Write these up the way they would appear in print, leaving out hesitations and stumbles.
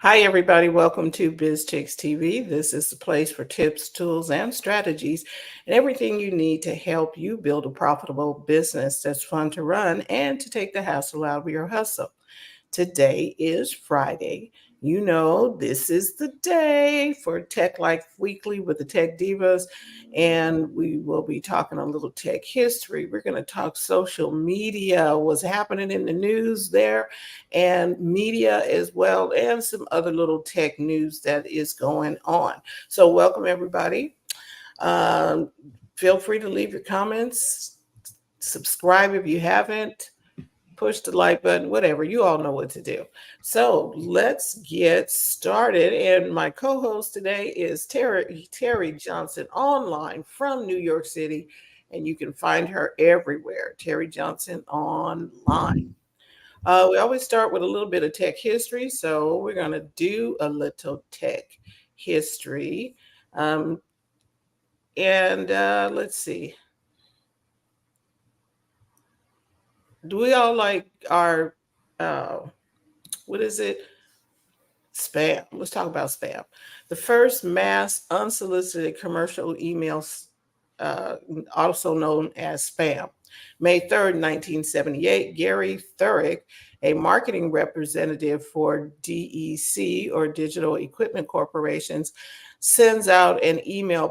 Hi, everybody. Welcome to BizChicks TV. This is the place for tips, tools, and strategies, and everything you need to help you build a profitable business that's fun to run and to take the hassle out of your hustle. Today is Friday. You know, this is the day for Tech Life Weekly with the Tech Divas, and we will be talking a little tech history. We're going to talk social media, what's happening in the news there, and media as well, and some other little tech news that is going on. So, welcome everybody. Um, Feel free to leave your comments, subscribe if you haven't, push the like button, whatever. You all know what to do. So let's get started. And my co-host today is Terry Johnson online from New York City. And you can find her everywhere. Terry Johnson online. We always start with a little bit of tech history. So we're going to do a little tech history. Um, and let's see. Do we all like our uh, what is it? Spam. Let's talk about spam. The first mass unsolicited commercial emails, uh, also known as spam. May 3rd, 1978, Gary Thurick, a marketing representative for DEC or Digital Equipment Corporations, sends out an email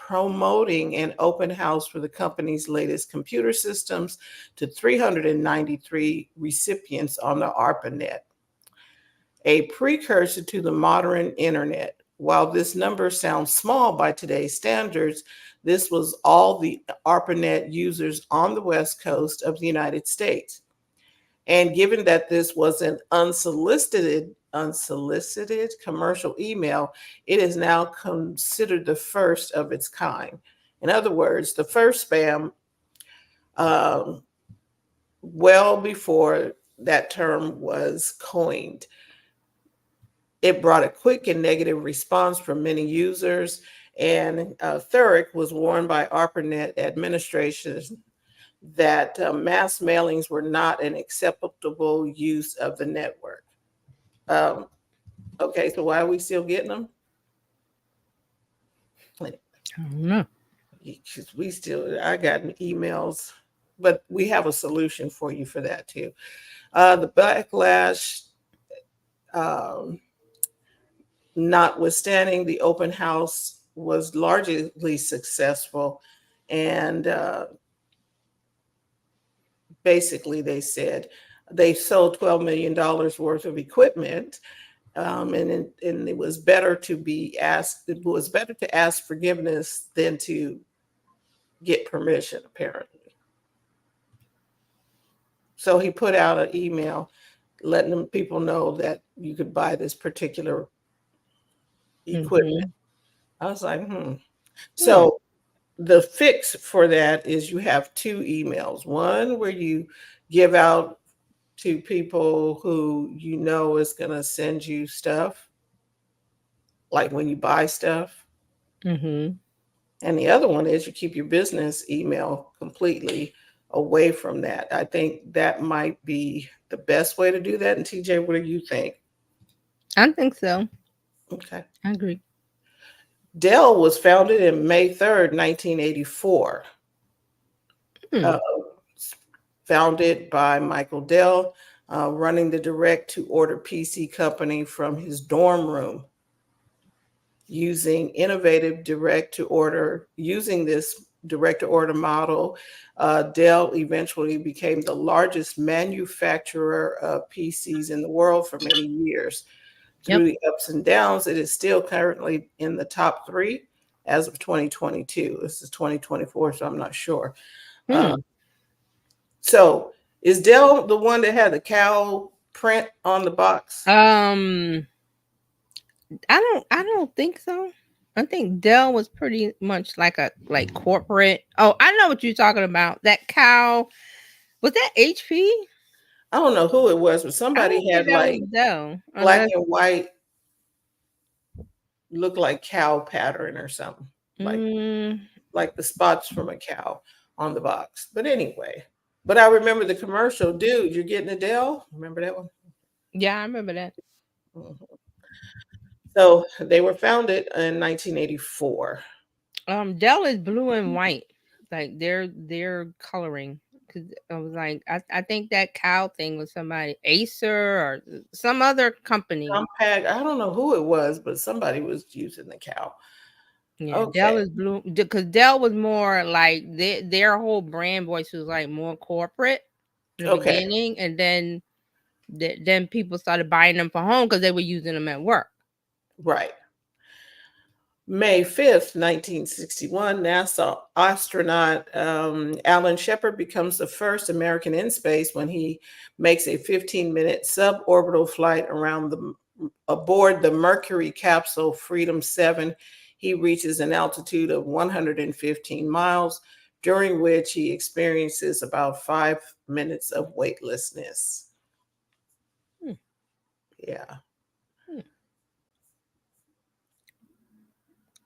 promoting an open house for the company's latest computer systems to 393 recipients on the ARPANET, a precursor to the modern internet. While this number sounds small by today's standards, this was all the ARPANET users on the West Coast of the United States. And given that this was an unsolicited commercial email, it is now considered the first of its kind. In other words, the first spam, um, well before that term was coined. It brought a quick and negative response from many users, and Thurick was warned by ARPANET administration that mass mailings were not an acceptable use of the network. Um, okay, so why are we still getting them? I don't know. Because I got emails, but we have a solution for you for that too. The backlash, um, notwithstanding, the open house was largely successful. And basically, they said they sold $12 million worth of equipment. And it was better to be asked, it was better to ask forgiveness than to get permission, apparently. So he put out an email letting them people know that you could buy this particular equipment. Mm-hmm. I was like, Hmm. So the fix for that is you have two emails. One where you give out to people who you know is going to send you stuff, like when you buy stuff. Mm-hmm. And the other one is you keep your business email completely away from that. I think that might be the best way to do that. And TJ, what do you think? I think so. Okay. I agree. Dell was founded in May 3rd, 1984. Hmm. Uh, Founded by Michael Dell, running the direct to order PC company from his dorm room. Using this direct to order model, Dell eventually became the largest manufacturer of PCs in the world for many years. Through Yep. the ups and downs, it is still currently in the top three as of 2022. This is 2024, so I'm not sure. Uh, Hmm. so, is Dell the one that had the cow print on the box? Um, I don't think so. I think Dell was pretty much like a corporate. Oh, I know what you're talking about. That cow was that HP? I don't know who it was, but I somebody don't think had that was like Dell. black Unless and white, looked like cow pattern or something, like mm, the spots from a cow on the box. But anyway, but I remember the commercial, dude. You're getting a Dell. Remember that one? yeah, I remember that. Mhm. So they were founded in 1984. Dell is blue and white, like their coloring. Cause I was like, I think that cow thing was somebody Acer or some other company. Compaq, I don't know who it was, but somebody was using the cow. Yeah, Dell Okay. is blue because Dell was more like their whole brand voice was like more corporate in the Okay. beginning, and then people started buying them for home because they were using them at work. Right. May 5th, 1961, NASA astronaut Alan Shepard becomes the first American in space when he makes a 15-minute suborbital flight aboard the Mercury capsule Freedom 7. He reaches an altitude of 115 miles, during which he experiences about 5 minutes of weightlessness. Hmm. Yeah. Hmm.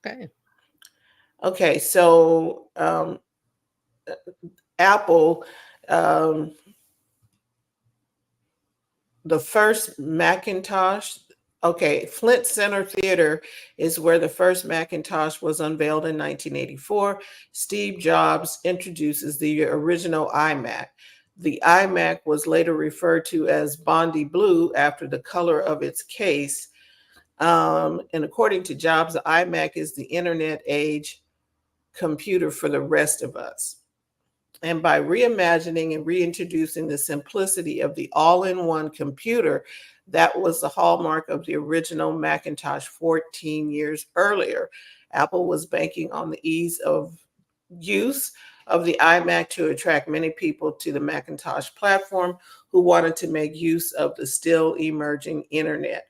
Okay. Okay, so Apple, the first Macintosh. Okay, Flint Center Theater is where the first Macintosh was unveiled in 1984. Steve Jobs introduces the original iMac. The iMac was later referred to as Bondi Blue after the color of its case. And according to Jobs, the iMac is the internet age computer for the rest of us. And by reimagining and reintroducing the simplicity of the all in one computer, that was the hallmark of the original Macintosh 14 years earlier. Apple was banking on the ease of use of the iMac to attract many people to the Macintosh platform who wanted to make use of the still emerging internet.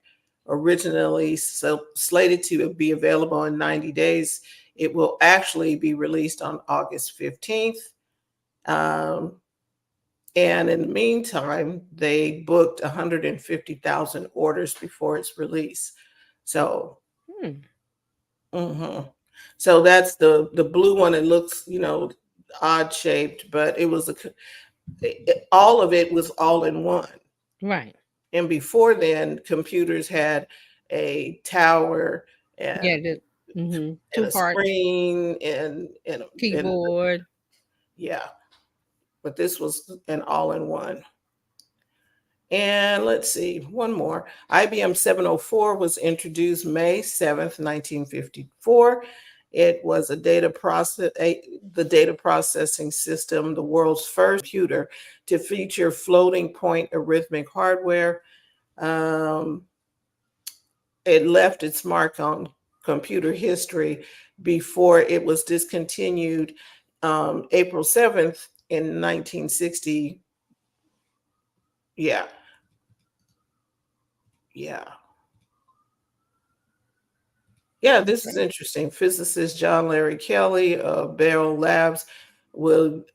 Originally slated to be available in 90 days, it will actually be released on August 15th. And in the meantime, they booked 150,000 orders before its release. So, Hmm. mhm. So that's the blue one. It looks, odd shaped, but it was all of it was all in one. Right. And before then, computers had a tower Yeah. and Two a parts screen and keyboard. yeah, but this was an all in one. And let's see, one more. IBM 704 was introduced May 7th, 1954. It was the data processing system, the world's first computer to feature floating point arithmetic hardware. Um, it left its mark on computer history before it was discontinued April 7th in 1960. Yeah, yeah. Yeah, this is Okay. interesting. Physicist John Larry Kelly of Bell Labs will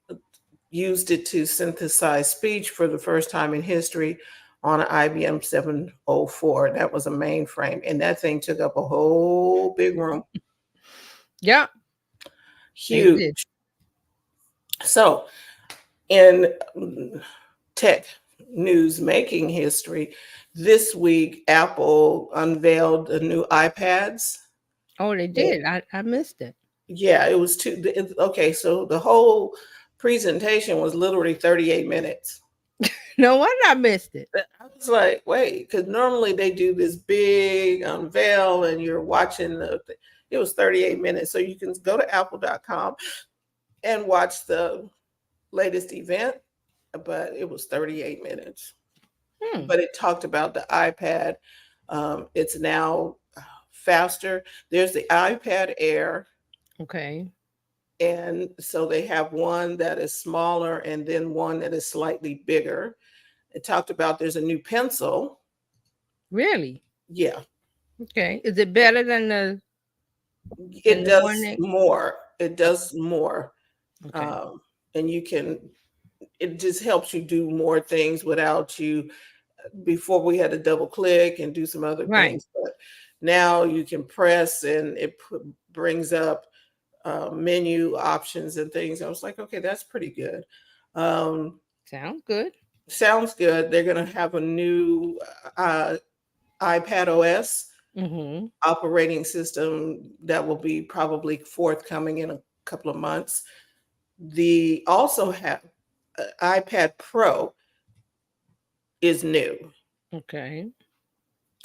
used it to synthesize speech for the first time in history on an IBM 704. That was a mainframe, and that thing took up a whole big room, Yeah, they did. huge. So, in tech news making history, this week Apple unveiled the new iPads. Oh, they did. I missed it. Yeah, it was okay. So the whole presentation was literally 38 minutes. No wonder I missed it. I was like, wait, because normally they do this big unveil and you're watching it was 38 minutes. So you can go to apple.com and watch the latest event, but it was 38 minutes. Hmm. But it talked about the iPad. It's now faster. There's the iPad Air. Okay. And so they have one that is smaller and then one that is slightly bigger. It talked about there's a new pencil. Really? Yeah, Okay. Is it better than the it one does that? more. It does more. Okay. Um, and it just helps you do more things without you. Before we had to double click and do some other Right. things, but now you can press and it brings up menu options and things. I was like, okay, that's pretty good. Um, Sounds good. Sounds good. They're going to have a new iPad OS. Mm-hmm. operating system that will be probably forthcoming in a couple of months. The also have iPad Pro is new, Okay.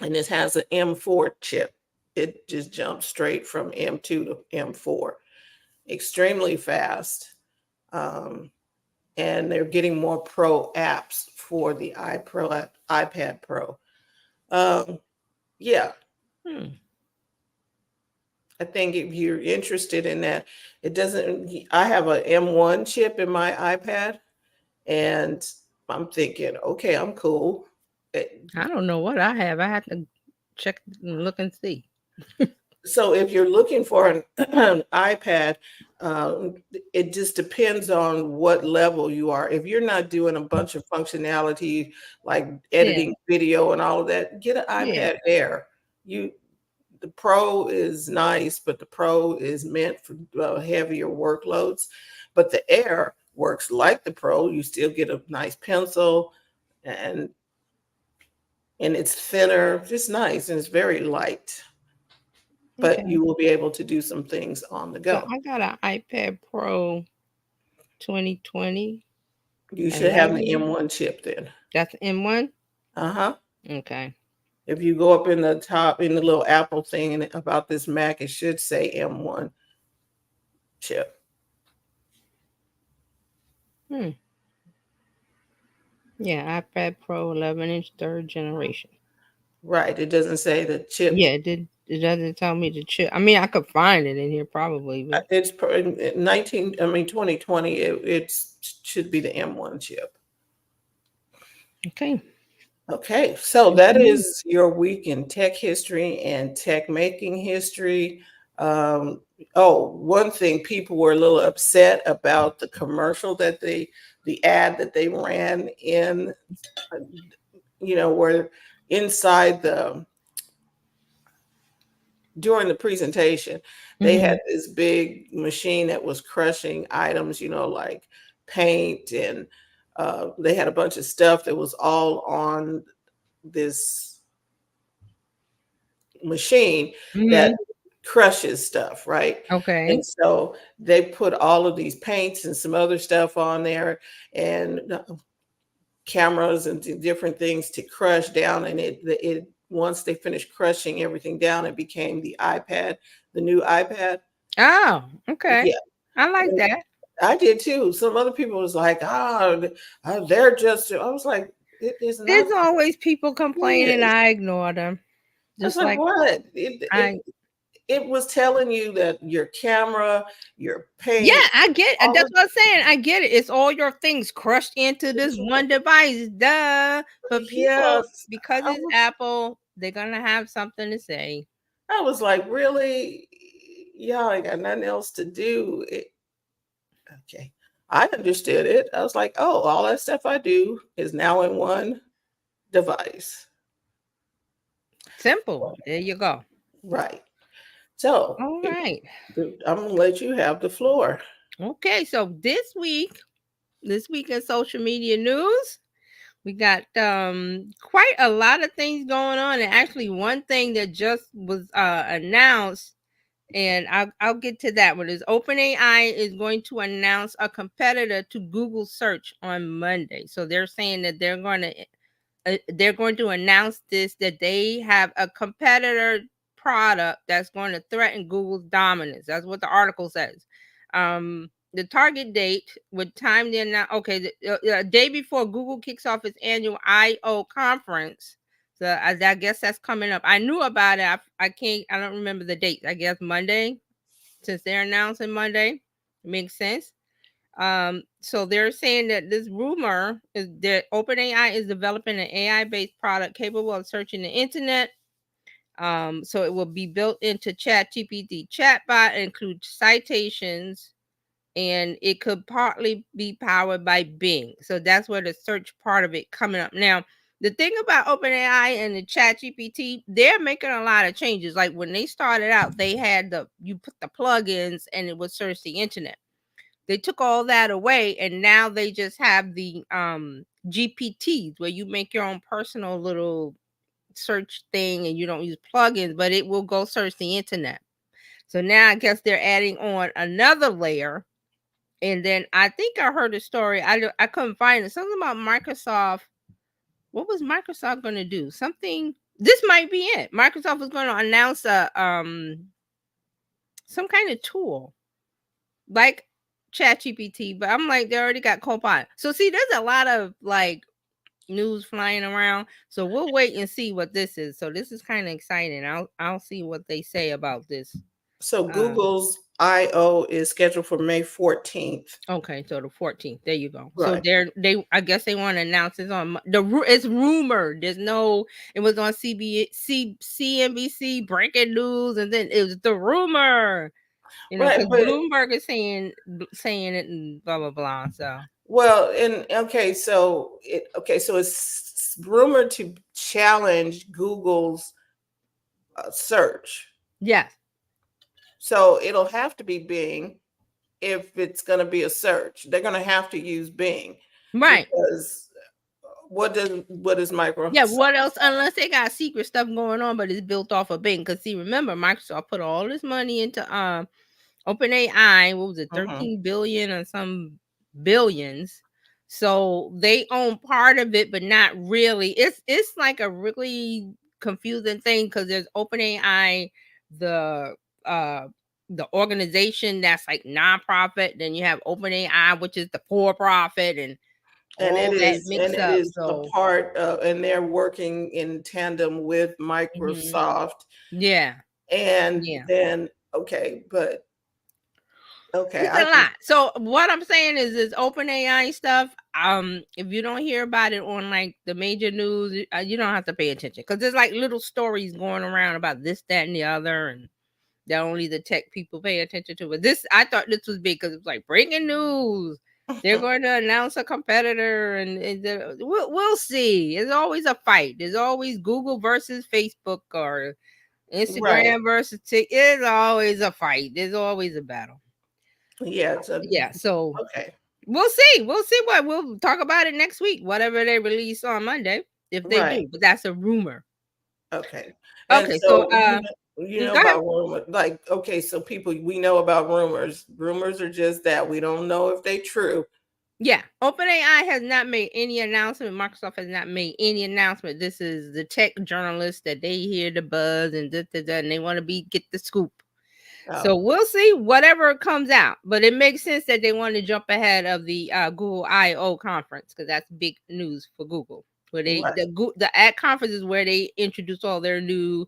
and this has an M4 chip. It just jumps straight from M2 to M4, extremely fast. Um, and they're getting more pro apps for the iPad Pro. Um, yeah, Hmm. I think if you're interested in that, it doesn't. I have a M1 chip in my iPad, and I'm thinking, okay, I'm cool. It- I don't know what I have. I have to check and look and see. So if you're looking for an, an iPad, it just depends on what level you are. If you're not doing a bunch of functionality like Yeah. editing video and all of that, get an Yeah. iPad Air. You The Pro is nice, but the Pro is meant for heavier workloads. But the Air works like the Pro. You still get a nice pencil, and it's thinner, just nice, and it's very light. But Okay. you will be able to do some things on the So go. I got an iPad Pro 2020 You should have the 11. M1 chip then. That's M1. Uh-huh. Okay. If you go up in the top in the little Apple thing and about this Mac, it should say M1 chip. Hmm. Yeah, iPad Pro 11-inch third generation. Right. It doesn't say the chip. Yeah, it did. It doesn't tell me the chip. I mean, I could find it in here probably, but It's 2020, should be the M1 chip. okay. Okay, so Good to that know. is your week in tech history and tech making history. Um, oh, one thing, people were a little upset about the commercial the ad that they ran in, uh, where inside during the presentation, they Mm-hmm. had this big machine that was crushing items, like paint, and they had a bunch of stuff that was all on this machine that Mm-hmm. crushes stuff, right? Okay. And so they put all of these paints and some other stuff on there, and cameras and different things to crush down. And it once they finished crushing everything down, it became the new iPad. Oh, okay. Yeah, I like and that. I did too. Some other people was like, they're just. I was like, it is There's not. always people It complaining. is. I ignore them. I was Just like, like what? I It was telling you that your camera, your Yeah, paint, I get it. all That's of what I'm saying. I get it. It's all your things crushed into this one device. Duh. But people, yes. because I it's was Apple, they're gonna have something to say. I was like, really? Y'all ain't got nothing else to do. Okay. I understood it. I was like, oh, all that stuff I do is now in one device. Simple. There you go. Right. So All right. I'm gonna let you have the floor. Okay. So this week in social media news, we got quite a lot of things going on. And actually one thing that just was announced, and I'll get to that one, is OpenAI is going to announce a competitor to Google search on Monday. So they're saying that they're going to announce this, that they have a competitor product that's going to threaten Google's dominance. That's what the article says. The target date with time they announce. Okay, the day before Google kicks off its annual I/O conference. So I guess that's coming up. I knew about it. I can't. I don't remember the date. I guess Monday, since they're announcing Monday, makes sense. So they're saying that this rumor is that OpenAI is developing an AI-based product capable of searching the internet. So it will be built into ChatGPT chatbot and include citations, and it could partly be powered by Bing. So that's where the search part of it coming up. Now, the thing about OpenAI and the ChatGPT, they're making a lot of changes. Like when they started out, they had you put the plugins and it would search the internet. They took all that away, and now they just have the GPTs where you make your own personal little search thing and you don't use plugins, but it will go search the internet. So now I guess they're adding on another layer. And then I think I heard a story. I couldn't find it. Something about Microsoft. What was Microsoft going to do? Something. This might be it. Microsoft was going to announce a some kind of tool like ChatGPT, but I'm like, they already got Copilot. So see, there's a lot of like news flying around. So we'll wait and see what this is. So this is kind of exciting. I'll see what they say about this. So Google's I/O is scheduled for May 14th. Okay, so the 14th. There you go. Right. So they I guess they want to announce this on it's rumored. There's no, it was on CNBC breaking news, and then it was the rumor. You know, because Bloomberg is saying it and blah blah blah. So well, and so it's rumored to challenge Google's search. Yes. So it'll have to be Bing if it's going to be a search. They're going to have to use Bing, right? Because what is Microsoft? Yeah, what else? Unless they got secret stuff going on, but it's built off of Bing. Because see, remember, Microsoft put all this money into OpenAI. What was it, 13 billion or some billions? So they own part of it, but not really. It's like a really confusing thing because there's OpenAI, the organization that's like nonprofit. Then you have OpenAI, which is the for-profit, and it is a part of, and they're working in tandem with Microsoft. Yeah. And then but it's a lot. So what I'm saying is OpenAI stuff. If you don't hear about it on like the major news, you don't have to pay attention because there's like little stories going around about this, that, and the other, and that only the tech people pay attention to. But this, I thought this was big because it was like breaking news. They're going to announce a competitor, and we'll see. It's always a fight. There's always Google versus Facebook or Instagram versus TikTok. It's always a fight. There's always a battle. Yeah. So we'll see. We'll see what we'll talk about it next week. Whatever they release on Monday, if they do. But that's a rumor. Okay. So you know about rumors, like so people, we know about rumors. Rumors are just that. We don't know if they're true. Yeah, OpenAI has not made any announcement. Microsoft has not made any announcement. This is the tech journalists that they hear the buzz and and they want to get the scoop. So we'll see whatever comes out, but it makes sense that they want to jump ahead of the Google I/O conference because that's big news for Google. Where the at conference is where they introduce all their new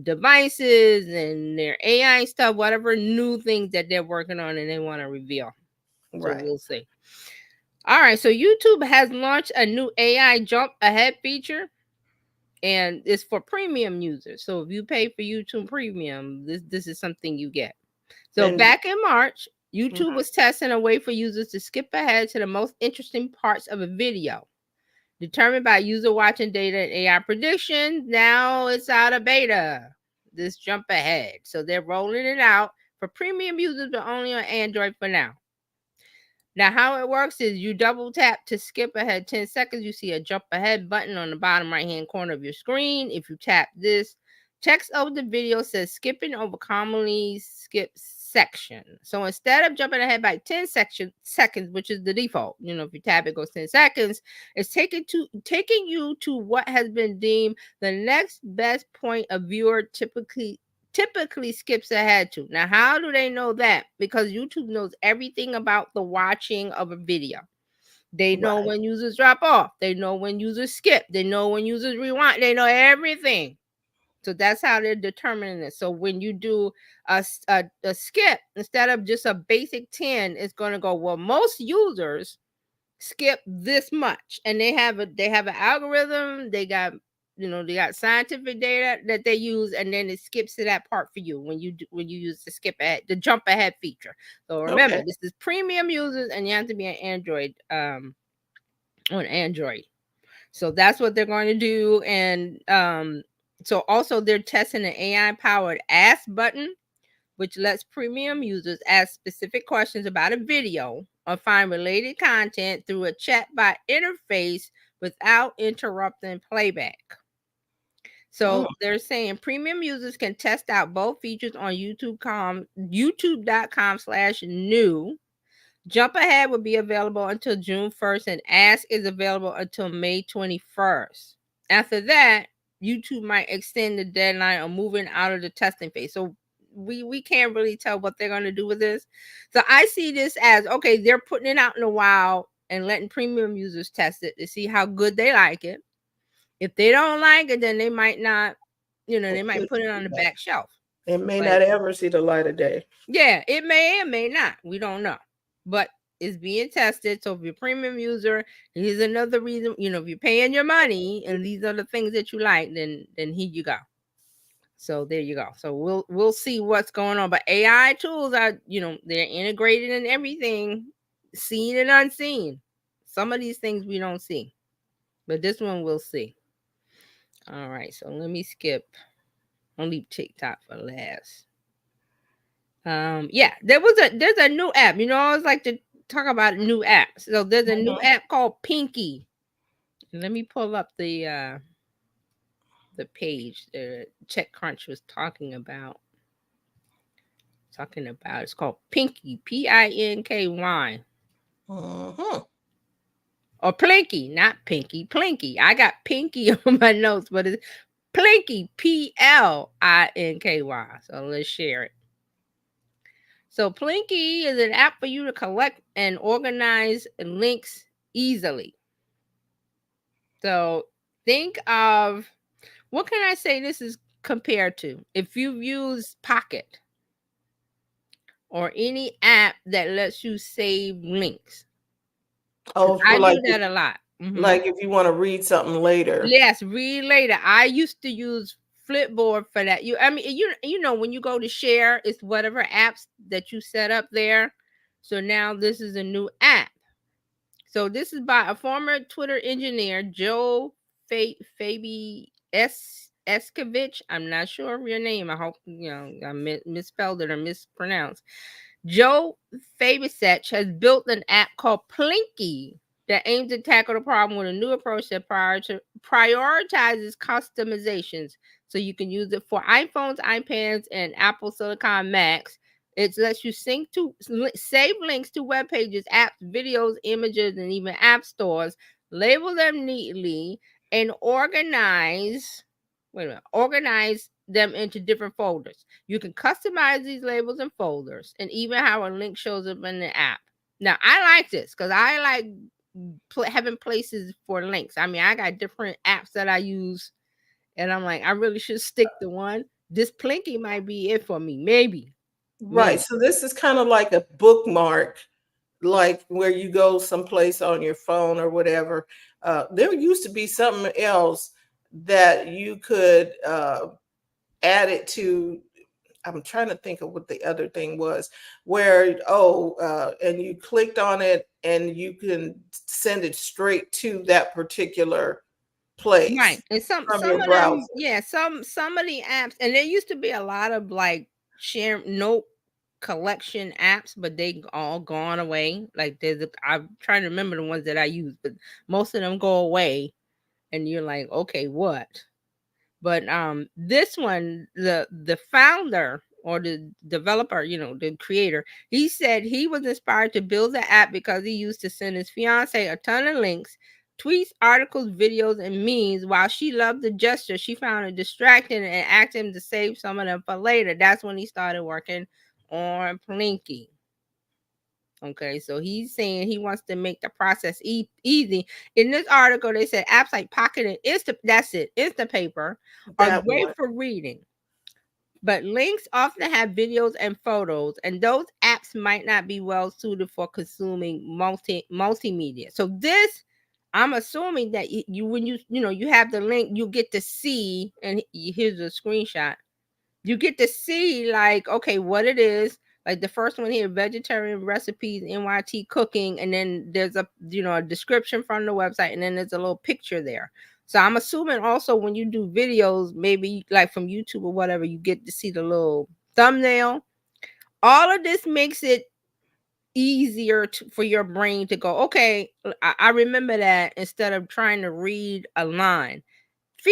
devices and their AI stuff, whatever new things that they're working on and they want to reveal. So we'll see. All right, so YouTube has launched a new AI jump ahead feature. And it's for premium users. So if you pay for YouTube Premium, this is something you get. So back in March, YouTube was testing a way for users to skip ahead to the most interesting parts of a video, determined by user watching data and AI predictions. Now it's out of beta. This jump ahead. So they're rolling it out for premium users, but only on Android for now. Now, how it works is you double tap to skip ahead 10 seconds. You see a jump ahead button on the bottom right-hand corner of your screen. If you tap this, text over the video says skipping over commonly skipped section. So instead of jumping ahead by 10 seconds, which is the default, if you tap it goes 10 seconds, it's taking you to what has been deemed the next best point a viewer typically skips ahead to. Now, how do they know that? Because YouTube knows everything about the watching of a video. They know when users drop off. They know when users skip. They know when users rewind. They know everything. So that's how they're determining it. So when you do a skip, instead of just a basic 10, it's going to go, well, most users skip this much. And they have an algorithm. They got scientific data that they use, and then it skips to that part for you when you use the jump ahead feature. So remember, this is premium users, and you have to be on Android. So that's what they're going to do. And so also they're testing an AI-powered Ask button, which lets premium users ask specific questions about a video or find related content through a chatbot interface without interrupting playback. So they're saying premium users can test out both features on youtube.com/new. Jump Ahead will be available until June 1st, and Ask is available until May 21st. After that, YouTube might extend the deadline or moving out of the testing phase. So we can't really tell what they're going to do with this. So I see this as, okay, they're putting it out in the wild and letting premium users test it to see how good they like it. If they don't like it, then they might not, they might put it on the back shelf. It may not ever see the light of day. Yeah, it may and may not. We don't know. But it's being tested. So if you're a premium user, here's another reason, if you're paying your money and these are the things that you like, then here you go. So there you go. So we'll see what's going on. But AI tools are, they're integrated in everything, seen and unseen. Some of these things we don't see. But this one we'll see. All right. So let me skip. I'll leave TikTok for last. Yeah, there's a new app. I always like to talk about new apps. So there's a new app called Pinky. Let me pull up the page that TechCrunch was talking about. It's called Pinky, Pinky. Or Plinky, not Pinky, Plinky. I got Pinky on my notes, but it's Plinky, Plinky. So let's share it. So Plinky is an app for you to collect and organize links easily. So think of, what can I say this is compared to? If you've used Pocket or any app that lets you save links. Oh, I do that a lot. Like if you want to read something later. Yes, read later. I used to use Flipboard for that. When you go to share, it's whatever apps that you set up there. So now this is a new app. So this is by a former Twitter engineer, Joe Fabi Escovich. I'm not sure of your name. I hope I misspelled it or mispronounced. Joe Fabisech has built an app called Plinky that aims to tackle the problem with a new approach that prioritizes customizations. So you can use it for iPhones, iPads, and Apple Silicon Macs. It lets you save links to web pages, apps, videos, images, and even app stores, label them neatly, and organize them into different folders. You can customize these labels and folders, and even how a link shows up in the app. Now, I like this because I like having places for links. I mean, I got different apps that I use, and I'm like, I really should stick to one. This Plinky might be it for me, maybe. Right. So this is kind of like a bookmark, like where you go someplace on your phone or whatever. There used to be something else that you could add it to. I'm trying to think of what the other thing was, where and you clicked on it and you can send it straight to that particular place. Right. And some of them, some of the apps, and there used to be a lot of like share note collection apps, but they all gone away. Like I'm trying to remember the ones that I use, but most of them go away, and you're like, okay, what? But this one, the founder or the developer, the creator, he said he was inspired to build the app because he used to send his fiance a ton of links, tweets, articles, videos, and memes. While she loved the gesture, she found it distracting and asked him to save some of them for later. That's when he started working on Plinky. Okay, so he's saying he wants to make the process easy. In this article, they said apps like Pocket and Instapaper are great for reading, but links often have videos and photos, and those apps might not be well suited for consuming multimedia. So this, I'm assuming that when you have the link, you get to see, and here's a screenshot. You get to see like, okay, what it is. Like the first one here, vegetarian recipes, NYT cooking, and then there's a description from the website, and then there's a little picture there. So I'm assuming also when you do videos, maybe like from YouTube or whatever, you get to see the little thumbnail. All of this makes it easier for your brain to go, okay, I remember that, instead of trying to read a line.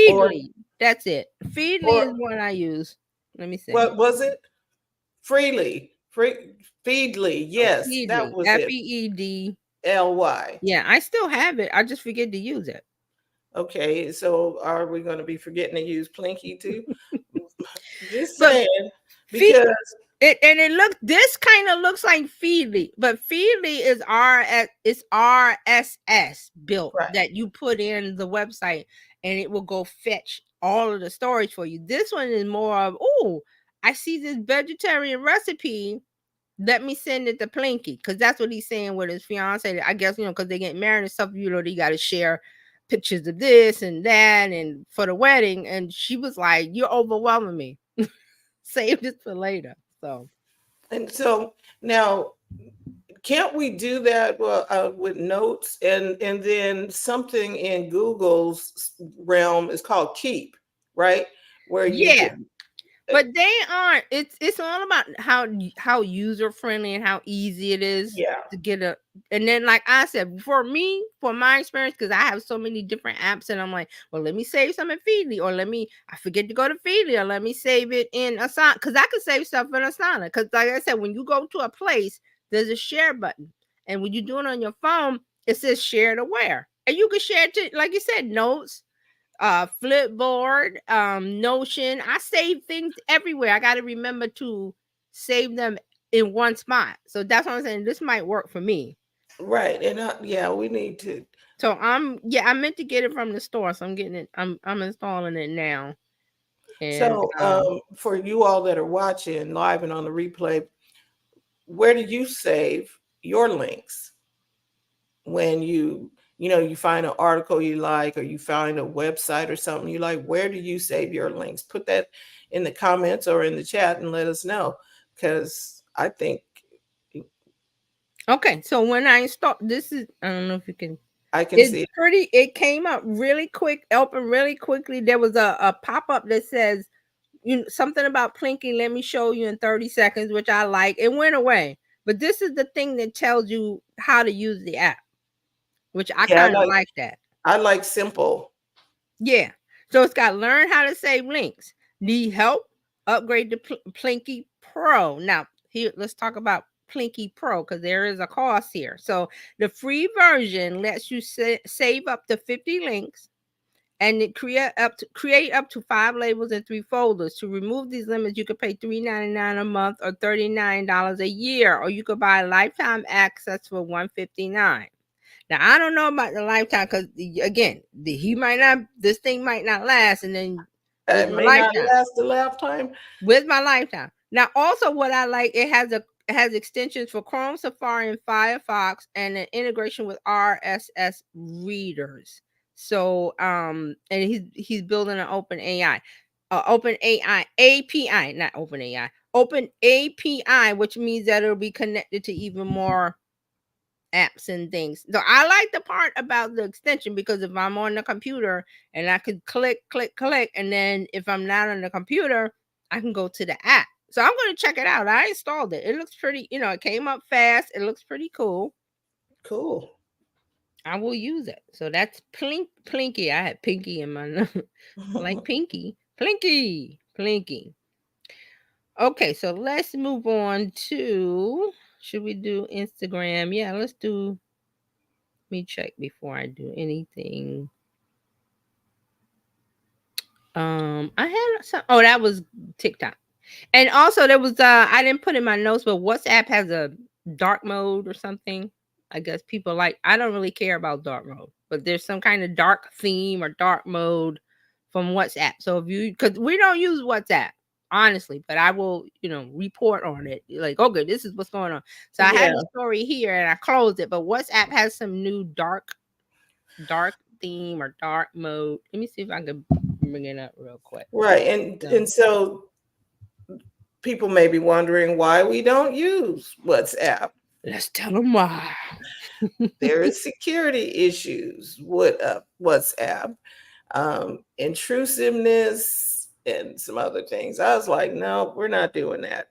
Or Feedly. That's it. Feedly is or what I use. Let me see. what was it? Freely. Feedly. Oh, Yes, that Feedly. was it. Feed. LY. Yeah, I still have it. I just forget to use it. Okay, so are we going to be forgetting to use Plinky too? Just But saying, Feed because it look this kind of looks like Feedly, but Feedly is RSS built right, that you put in the website and it will go fetch all of the storage for you. This one is more of, oh, I see this vegetarian recipe. Let me send it to Plinky, because that's what he's saying with his fiance. I guess, because they get married and stuff, they got to share pictures of this and that and for the wedding. And she was like, "You're overwhelming me. Save this for later." So, and so now can't we do that with notes and then something in Google's realm is called Keep, right? Where you yeah. can, But they aren't. It's all about how user friendly and how easy it is yeah, to get a. And then, like I said, for me, for my experience, because I have so many different apps, and I'm like, well, let me save some in Feedly, or I forget to go to Feedly, or let me save it in Asana, because I can save stuff in Asana. Because, like I said, when you go to a place, there's a share button, and when you do it on your phone, it says share to where, and you can share it to, like you said, notes, Flipboard, Notion. I save things everywhere. I got to remember to save them in one spot. So that's what I'm saying. This might work for me. right. And yeah, we need to. So I meant to get it from the store. So I'm getting it. I'm installing it now. And So for you all that are watching live and on the replay, where do you save your links when you find an article you like, or you find a website or something you like? Where do you save your links? Put that in the comments or in the chat and let us know, because I think okay. So when I install this, is I don't know if you can. I can It's see it. pretty. It came up really quick, open really quickly. There was a pop up that says, something about Plinky, let me show you in 30 seconds, which I like. It went away. But this is the thing that tells you how to use the app, which I Yeah, kind of like that. I like simple. Yeah. So it's got learn how to save links. Need help? Upgrade to Plinky Pro. Now, here, let's talk about Plinky Pro, because there is a cost here. So the free version lets you save up to 50 links, and it create up to 5 labels and 3 folders. To remove these limits, you could pay $3.99 a month or $39 a year, or you could buy lifetime access for $159. Now I don't know about the lifetime, because again, this thing might not last, and then It with my may not lifetime, last a lifetime. Now also what I like, it has extensions for Chrome, Safari, and Firefox, and an integration with RSS readers. So and he's building an open AI, API, not open AI, open API, which means that it'll be connected to even more apps and things. So I like the part about the extension, because if I'm on the computer and I could click, and then if I'm not on the computer, I can go to the app. So I'm going to check it out. I installed it. It looks pretty, it came up fast. It looks pretty cool. Cool. I will use it. So that's Plinky. I had Pinky in my like Pinky. Plinky. Okay, so let's move on to, should we do Instagram? Yeah, let's do. Let me check before I do anything. I had some. Oh, that was TikTok, and also there was. I didn't put in my notes, but WhatsApp has a dark mode or something. I guess people like. I don't really care about dark mode, but there's some kind of dark theme or dark mode from WhatsApp. So if you, because we don't use WhatsApp honestly, but I will, report on it. Like, okay, this is what's going on. So I had Yeah. a story here and I closed it, but WhatsApp has some new dark theme or dark mode. Let me see if I can bring it up real quick. Right. And so people may be wondering why we don't use WhatsApp. Let's tell them why. There is security issues with WhatsApp, intrusiveness, and some other things. I was like, no, we're not doing that.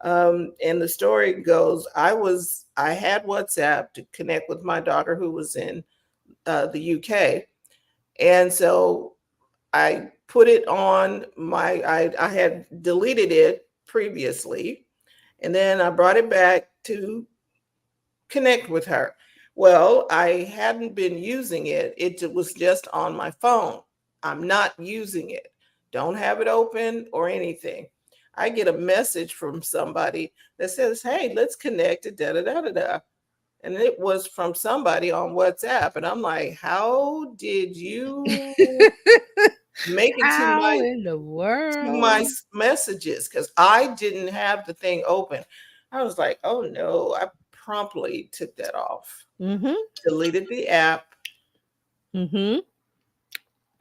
And the story goes, I had WhatsApp to connect with my daughter who was in the UK, and so I put it on I had deleted it previously, and then I brought it back to connect with her. Well, I hadn't been using it. It was just on my phone. I'm not using it. Don't have it open or anything. I get a message from somebody that says, "Hey, let's connect to da da da da da." And it was from somebody on WhatsApp. And I'm like, how did you make it to How in the my world? messages? Because I didn't have the thing open. I was like, oh no, I promptly took that off, Mm-hmm. deleted the app. Mm-hmm.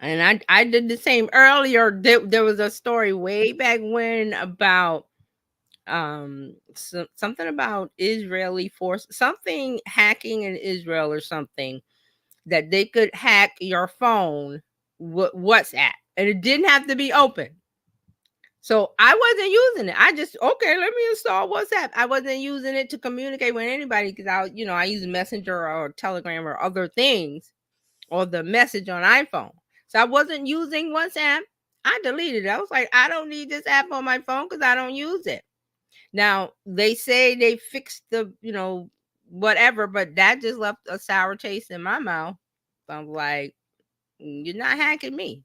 And I did the same earlier. There was a story way back when about something about Israeli force, something hacking in Israel or something, that they could hack your phone with WhatsApp, and it didn't have to be open. So I wasn't using it. I just, okay, let me install WhatsApp. I wasn't using it to communicate with anybody because I use Messenger or Telegram or other things, or the message on iPhone. So I wasn't using WhatsApp. I deleted it. I was like, I don't need this app on my phone because I don't use it. Now they say they fixed the, whatever, but that just left a sour taste in my mouth. So I'm like, you're not hacking me.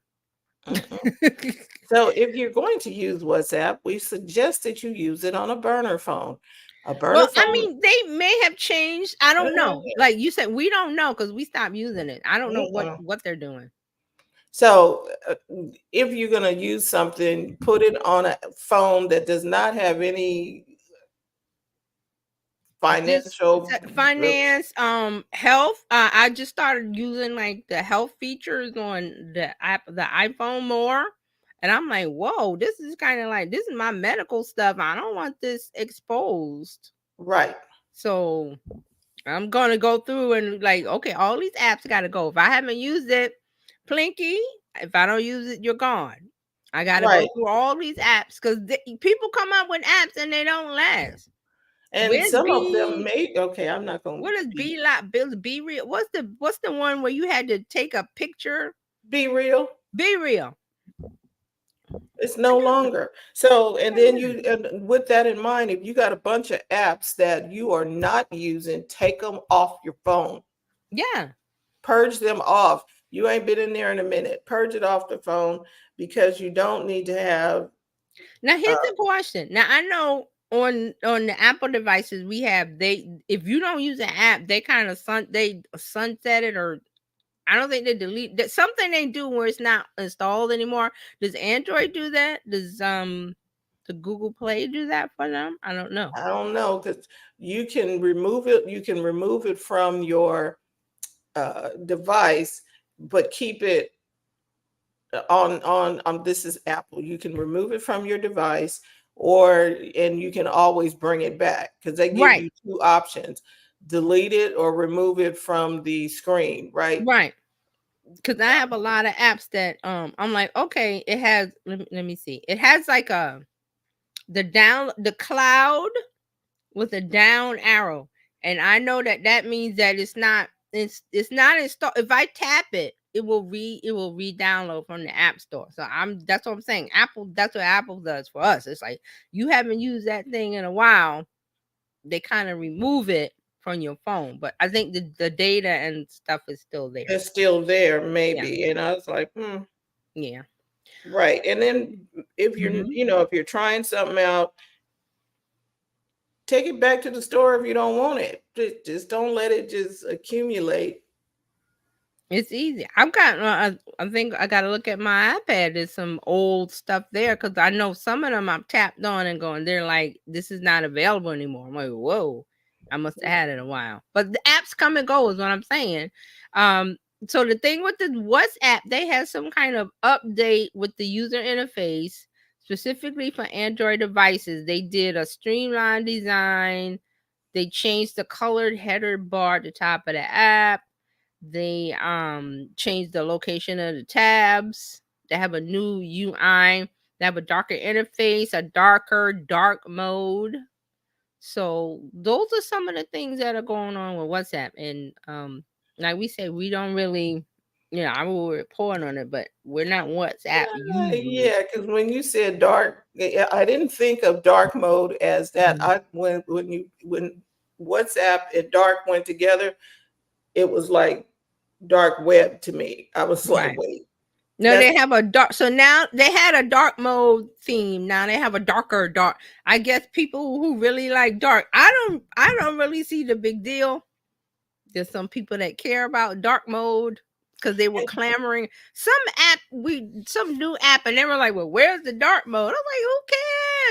Mhm. So if you're going to use WhatsApp, we suggest that you use it on a burner phone. A burner Well, I phone. mean, they may have changed. I don't know. Like you said, we don't know because we stopped using it. I don't know Mm-mm. what they're doing. So, if you're going to use something, put it on a phone that does not have any Just financial. finance, health. I just started using like the health features on the iPhone more, and I'm like, whoa, this is kind of like, this is my medical stuff. I don't want this exposed. Right. So I'm gonna go through and like, okay, all these apps got to go. If I haven't used it, Plinky. If I don't use it, you're gone. I got to go Right. through all these apps because people come up with apps and they don't last. And Where's some of them B? may, okay, I'm not going What to is B lot Bill Be Real? What's the one where you had to take a picture? be real. Be Real. It's I no got longer. So, and then yeah. and with that in mind, if you got a bunch of apps that you are not using, take them off your phone. Yeah. Purge them off. You ain't been in there in a minute. Purge it off the phone because you don't need to have. Now Uh, here's the question. Now I know on the Apple devices we have, they, if you don't use an app, they kind of sunset it, or I don't think they delete that, something they do where it's not installed anymore. Does Android do that? Does the Google Play do that for them? I don't know. I don't know because you can remove it. You can remove it from your device, but keep it on this is Apple. You can remove it from your device, or and you can always bring it back because they give Right. you two options: delete it or remove it from the screen, right? Right. Because I have a lot of apps that I'm like, okay, it has, let me see. It has like the cloud with a down arrow. And I know that means that it's not installed. If I tap it, it will re-download from the app store. So that's what I'm saying. Apple, that's what Apple does for us. It's like you haven't used that thing in a while, they kind of remove it from your phone. But I think the data and stuff is still there. It's still there, Yeah. maybe. And I was like, Yeah. right. And then if you're, Hmm. if you're trying something out, take it back to the store if you don't want it. Just don't let it just accumulate. It's easy. I think I gotta look at my iPad. There's some old stuff there because I know some of them I've tapped on and going, they're like, this is not available anymore. I'm like, whoa, I must have had it a while. But the apps come and go is what I'm saying. Um, so the thing with the WhatsApp, they had some kind of update with the user interface specifically for Android devices. They did a streamlined design. They changed the colored header bar at the top of the app. They changed the location of the tabs. They have a new UI. They have a darker interface, a dark mode. So those are some of the things that are going on with WhatsApp. And like we said, we don't really Yeah, I will report on it, but we're not WhatsApp users. Yeah, because when you said dark, I didn't think of dark mode as that. Mhm. When WhatsApp and dark went together, it was like dark web to me. I was like, Right. wait, No, that's they have a dark. So now they had a dark mode theme. Now they have a darker dark. I guess people who really like dark. I don't really see the big deal. There's some people that care about dark mode because they were clamoring. Some new app, and they were like, "Well, where's the dark mode?" I'm like, "Who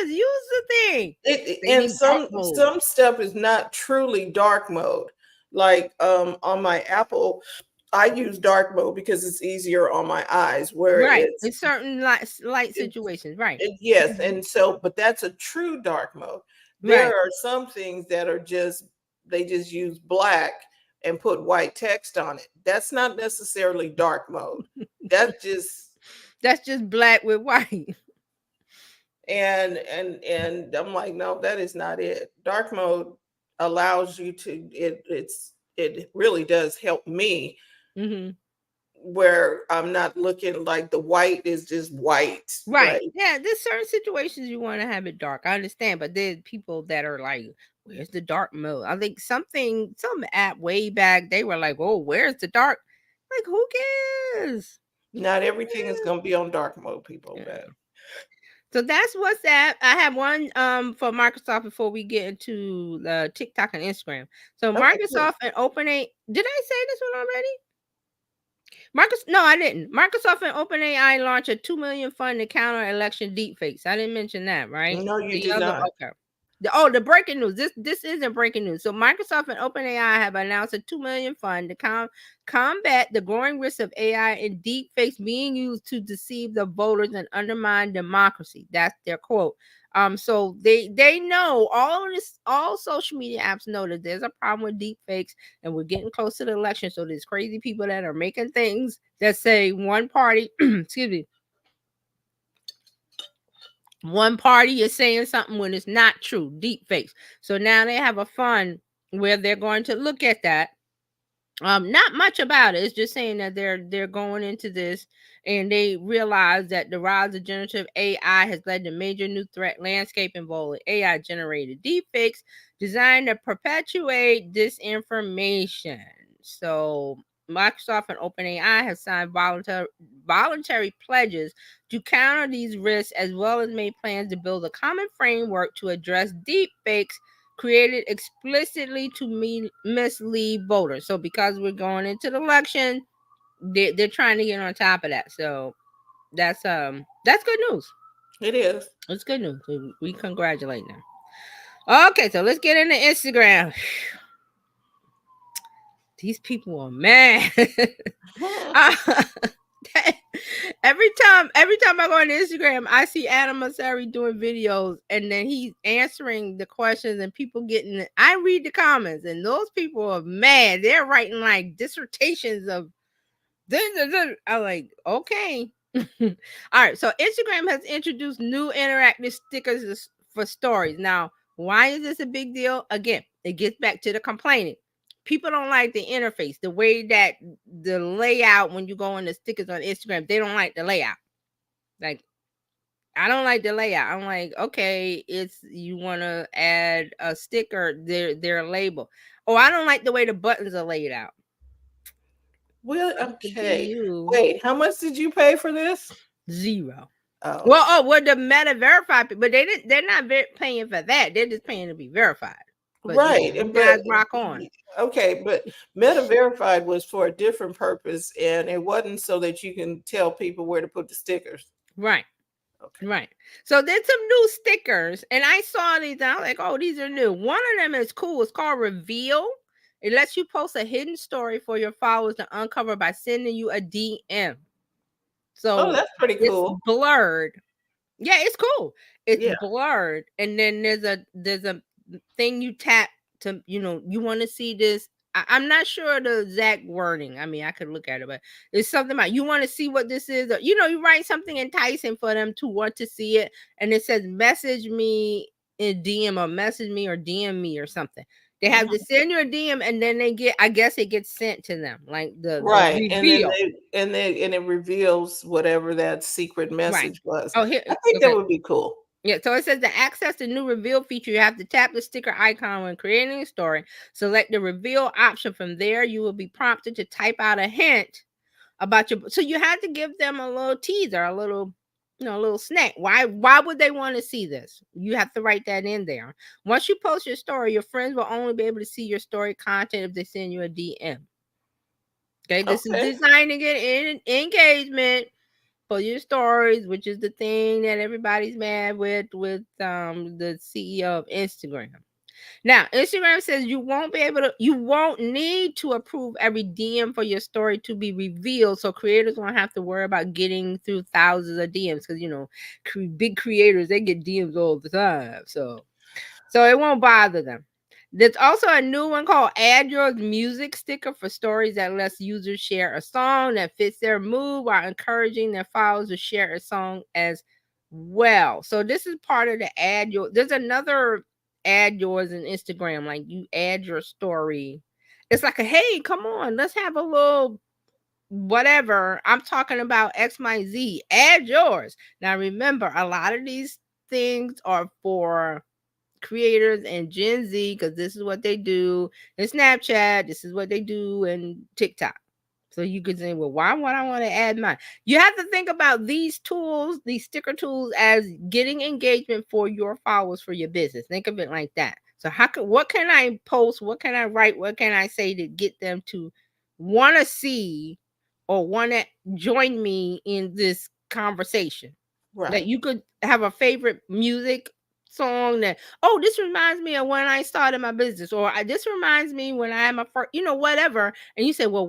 cares? Use the thing." They and need dark mode. some stuff is not truly dark mode. Like on my Apple, I use dark mode because it's easier on my eyes. Where Right. In certain light it's situations. Right. yes, and so but that's a true dark mode. There Right. are some things that are just they just use black and put white text on it. That's not necessarily dark mode. That's just That's just black with white. and I'm like, no, that is not it. Dark mode allows you to it really does help me Hmm. where I'm not looking like the white is just white, Right. right? Yeah, there's certain situations you want to have it dark. I understand, but there's people that are like, where's the dark mode? I think some app way back, they were like, oh, where's the dark? Like, who cares? Not everything is going to be on dark mode, people. Yeah. But So that's WhatsApp. I have one for Microsoft before we get into TikTok and Instagram. So okay, cool. Microsoft and OpenAI. Did I say this one already? No, I didn't. Microsoft and OpenAI launched a $2 million fund to counter election deepfakes. I didn't mention that, right? No, you The did other not. okay. The breaking news. This isn't breaking news. So Microsoft and OpenAI have announced a $2 million fund to combat the growing risk of AI and deepfakes being used to deceive the voters and undermine democracy. That's their quote. So they know all social media apps know that there's a problem with deepfakes, and we're getting close to the election. So there's crazy people that are making things that say one party, excuse me, one party is saying something when it's not true, deep fakes. So now they have a fund where they're going to look at that. Not much about it. It's just saying that they're going into this, and they realize that the rise of generative AI has led to major new threat landscape involving AI generated deepfakes designed to perpetuate disinformation. So Microsoft and OpenAI have signed voluntary pledges to counter these risks, as well as made plans to build a common framework to address deepfakes created explicitly to mislead voters. So because we're going into the election, they're trying to get on top of that. So that's good news. It is. It's good news. We congratulate them. Okay, so let's get into Instagram. These people are mad. every time I go on Instagram, I see Adam Mosseri doing videos, and then he's answering the questions, and people getting. I read the comments, and those people are mad. They're writing like dissertations of this. I'm like, okay. All right. So Instagram has introduced new interactive stickers for stories. Now, why is this a big deal? Again, it gets back to the complaining. People don't like the interface, the way that the layout when you go on the stickers on Instagram, they don't like the layout. Like, I don't like the layout. I'm like, okay, it's you want to add a sticker, their label. Oh, I don't like the way the buttons are laid out. Well, Up to okay. you. Wait, how much did you pay for this? 0. Oh, Well, the Meta verified, but they're not paying for that. They're just paying to be verified. But right. you But guys rock on. okay, but Meta Verified was for a different purpose, and it wasn't so that you can tell people where to put the stickers. Right. Okay. Right. So there's some new stickers, and I saw these, and I was like, oh, these are new. One of them is cool. It's called Reveal. It lets you post a hidden story for your followers to uncover by sending you a DM. So Oh, that's pretty it's cool. blurred. Yeah, it's cool. It's Yeah. blurred, and then there's a thing you tap to, you want to see this. I'm not sure the exact wording. I mean, I could look at it, but it's something about you want to see what this is. Or, you write something enticing for them to want to see it, and it says message me in DM or message me or DM me or something. They have to send you a DM, and then I guess it gets sent to them, like the Right. And then reveal. and it reveals whatever that secret Right. message was. Oh, here. I think that Okay. would be cool. Yeah, so it says to access the new reveal feature, you have to tap the sticker icon when creating a story. Select the reveal option. From there, you will be prompted to type out a hint about your. So you had to give them a little teaser, a little, a little snack. Why would they want to see this? You have to write that in there. Once you post your story, your friends will only be able to see your story content if they send you a DM. Okay, this is designed to get engagement for your stories, which is the thing that everybody's mad with the CEO of Instagram. Now, Instagram says you won't need to approve every DM for your story to be revealed. So creators won't have to worry about getting through thousands of DMs because big creators, they get DMs all the time. So it won't bother them. There's also a new one called Add Your Music sticker for stories that lets users share a song that fits their mood while encouraging their followers to share a song as well. So this is part of the there's another Add Yours in Instagram. Like you add your story. It's like hey, come on, let's have a little whatever. I'm talking about XYZ. Add yours. Now remember, a lot of these things are for creators and Gen Z because this is what they do in Snapchat. This is what they do in TikTok. So you could say, well, why would I want to add mine? You have to think about these tools, these sticker tools, as getting engagement for your followers for your business. Think of it like that. So what can I post? What can I write? What can I say to get them to want to see or want to join me in this conversation? Right. That you could have a favorite music song that, oh, this reminds me of when I started my business, or this reminds me when I had my first, whatever. And you say, well,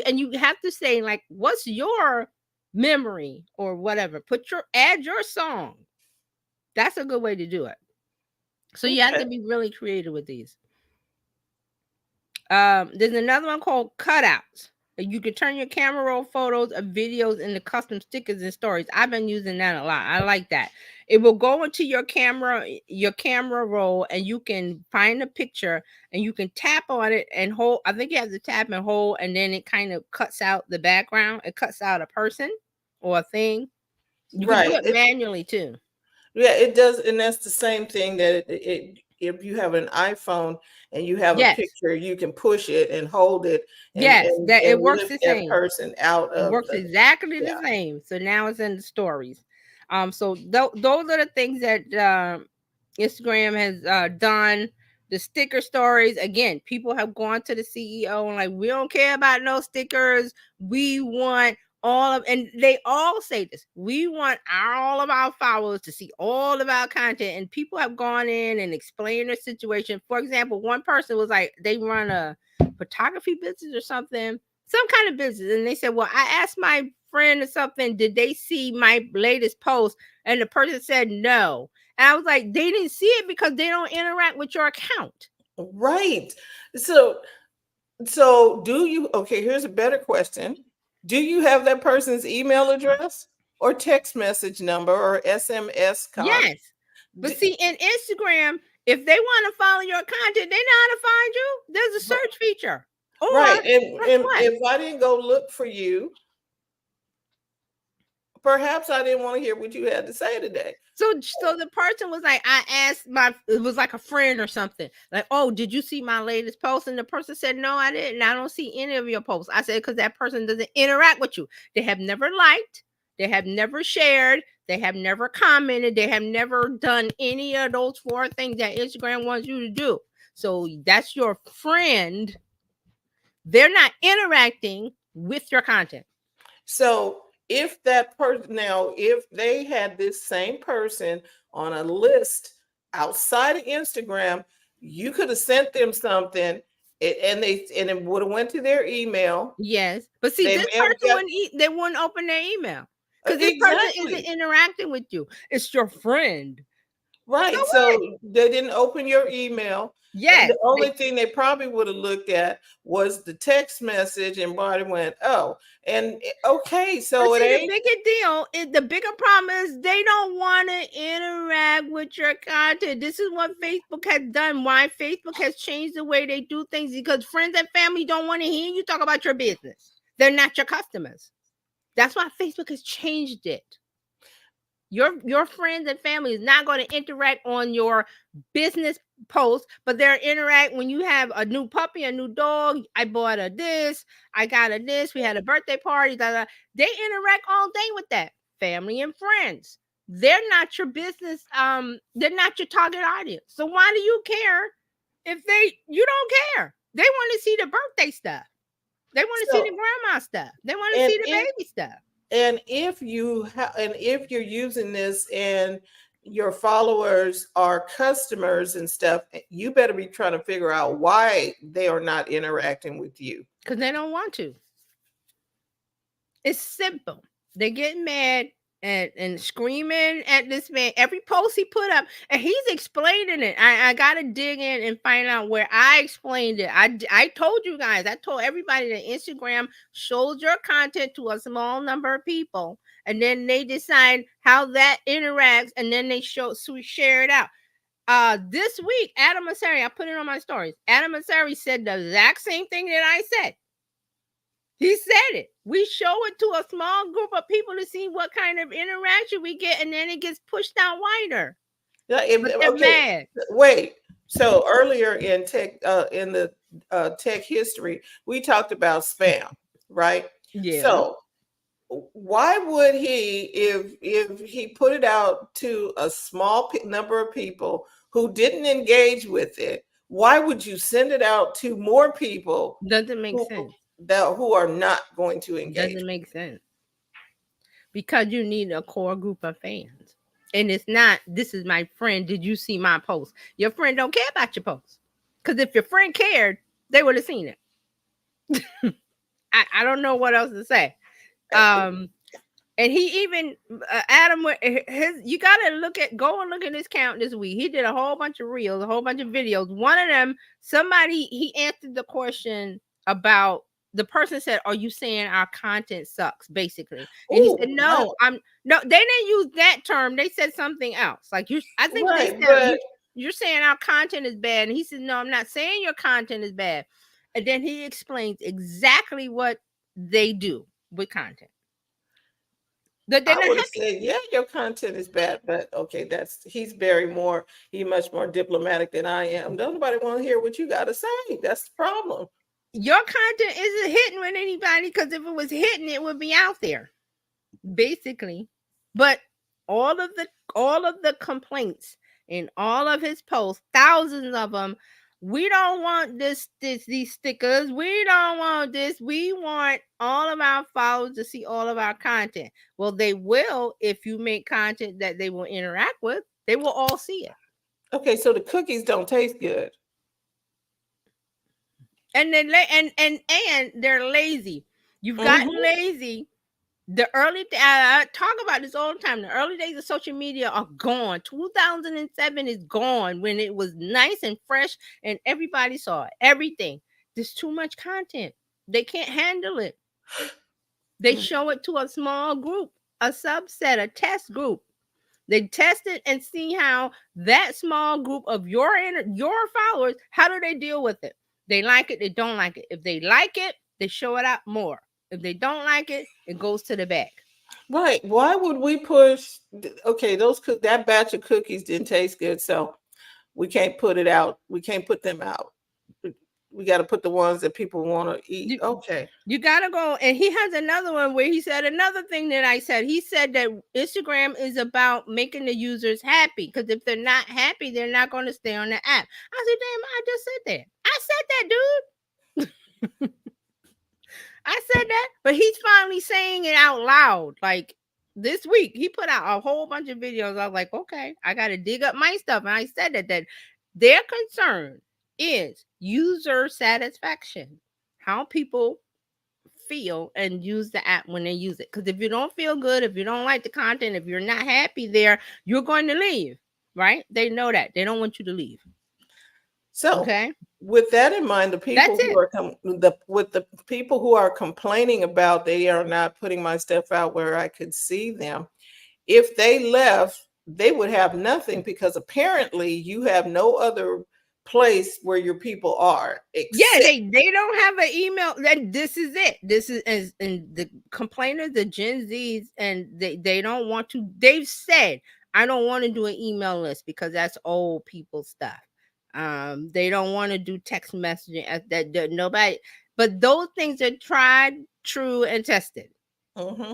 and you have to say, like, what's your memory or whatever. Add your song. That's a good way to do it. So you have to be really creative with these. There's another one called Cutouts. You can turn your camera roll photos or videos into custom stickers and stories. I've been using that a lot. I like that. It will go into your camera roll, and you can find a picture and you can tap on it and hold. I think you have to tap and hold, and then it kind of cuts out the background. It cuts out a person or a thing. You can do it manually too. Yeah, it does, and that's the same thing that if you have an iPhone and you have a picture, you can push it and hold it. And it works lift the same. That person out of it works exactly the same. So now it's in the stories. So those are the things that Instagram has done. The sticker stories, again, people have gone to the CEO and like, we don't care about no stickers. We want and they all say this. We want all of our followers to see all of our content, and people have gone in and explained their situation. For example, one person was like, they run a photography business or something, some kind of business, and they said, well, I asked my friend or something, did they see my latest post? And the person said no. And I was like, they didn't see it because they don't interact with your account. Right. So do you, okay, here's a better question. Do you have that person's email address or text message number or SMS card? Yes. But see, in Instagram, if they want to follow your content, they know how to find you. There's a search feature. Right. And if I didn't go look for you, perhaps I didn't want to hear what you had to say today. So the person was like, I asked it was like a friend or something. Like, oh, did you see my latest post? And the person said, no, I didn't. I don't see any of your posts. I said, because that person doesn't interact with you. They have never liked. They have never shared. They have never commented. They have never done any of those 4 things that Instagram wants you to do. So that's your friend. They're not interacting with your content. So if that person, now, if they had this same person on a list outside of Instagram, you could have sent them something and it would have went to their email. Yes. But see, this person they wouldn't open their email because this person isn't interacting with you. It's your friend. Right. So they didn't open your email. Yes. The only thing they probably would have looked at was the text message and probably went, oh, and okay. So the bigger deal is the bigger problem is they don't want to interact with your content. This is what Facebook has done. Why Facebook has changed the way they do things, because friends and family don't want to hear you talk about your business. They're not your customers. That's why Facebook has changed it. Your friends and family is not going to interact on your business posts, but they'll interact when you have a new puppy, a new dog. I bought a this, I got a this, we had a birthday party. They interact all day with that. Family and friends. They're not your business, they're not your target audience. So why do you care if you don't care? They want to see the birthday stuff. They want to see the grandma stuff. They want to see the baby stuff. And if you're using this and your followers are customers and stuff, you better be trying to figure out why they are not interacting with you. Because they don't want to. It's simple. They get mad and screaming at this man. Every post he put up, and he's explaining it. I gotta dig in and find out where I explained it. I told you guys, I told everybody that Instagram shows your content to a small number of people, and then they decide how that interacts, and then they share it out. This week, Adam Mosseri, I put it on my stories. Adam Mosseri said the exact same thing that I said. He said it. We show it to a small group of people to see what kind of interaction we get, and then it gets pushed out wider. Mad. Wait. So earlier in tech, in the tech history, we talked about spam, right? Yeah. So why would he, if he put it out to a small number of people who didn't engage with it, why would you send it out to more people? Doesn't make sense. Who are not going to engage. Doesn't make sense. Because you need a core group of fans. And it's not, this is my friend, did you see my post? Your friend don't care about your post. Because if your friend cared, they would have seen it. I don't know what else to say. And he even, Adam, you got to go and look at his count this week. He did a whole bunch of reels, a whole bunch of videos. One of them, he answered the question about, the person said, "Are you saying our content sucks?" Basically, and he said, "No, no." They didn't use that term. They said something else. Like I think they said you're saying our content is bad, and he said, "No, I'm not saying your content is bad." And then he explains exactly what they do with content. I would have said, "Yeah, your content is bad," but okay, he's much more diplomatic than I am. Nobody want to hear what you got to say. That's the problem. Your content isn't hitting with anybody, because if it was hitting, it would be out there, basically. But all of the complaints in all of his posts, thousands of them, we don't want these stickers. We don't want this. We want all of our followers to see all of our content. Well, they will if you make content that they will interact with. They will all see it. Okay, so the cookies don't taste good. And then and they're lazy. You've gotten lazy. The early I talk about this all the time. The early days of social media are gone. 2007 is gone, when it was nice and fresh and everybody saw it. Everything. There's too much content. They can't handle it. They show it to a small group, a subset, a test group. They test it and see how that small group of your followers, how do they deal with it? They like it, they don't like it. If they like it, they show it out more. If they don't like it, it goes to the back. Right. Why would we push? Okay, that batch of cookies didn't taste good, so we can't put it out. We can't put them out. We got to put the ones that people want to eat. Okay. You got to go. And he has another one where he said another thing that I said. He said that Instagram is about making the users happy, because if they're not happy, they're not going to stay on the app. I said, damn, I just said that. I said that, dude. I said that, but he's finally saying it out loud. Like this week, he put out a whole bunch of videos. I was like, okay, I got to dig up my stuff. And I said that their concern is user satisfaction, how people feel and use the app when they use it. Because if you don't feel good, if you don't like the content, if you're not happy there, you're going to leave, right? They know that. They don't want you to leave. So, okay, with that in mind, the people who are complaining about they are not putting my stuff out where I could see them, if they left, they would have nothing, because apparently you have no other place where your people are. Yeah, they don't have an email. Then this is it. This is and the complainers, the Gen Zs, and they don't want to. They've said, I don't want to do an email list because that's old people stuff. They don't want to do text messaging. That nobody. But those things are tried, true, and tested. Mm-hmm.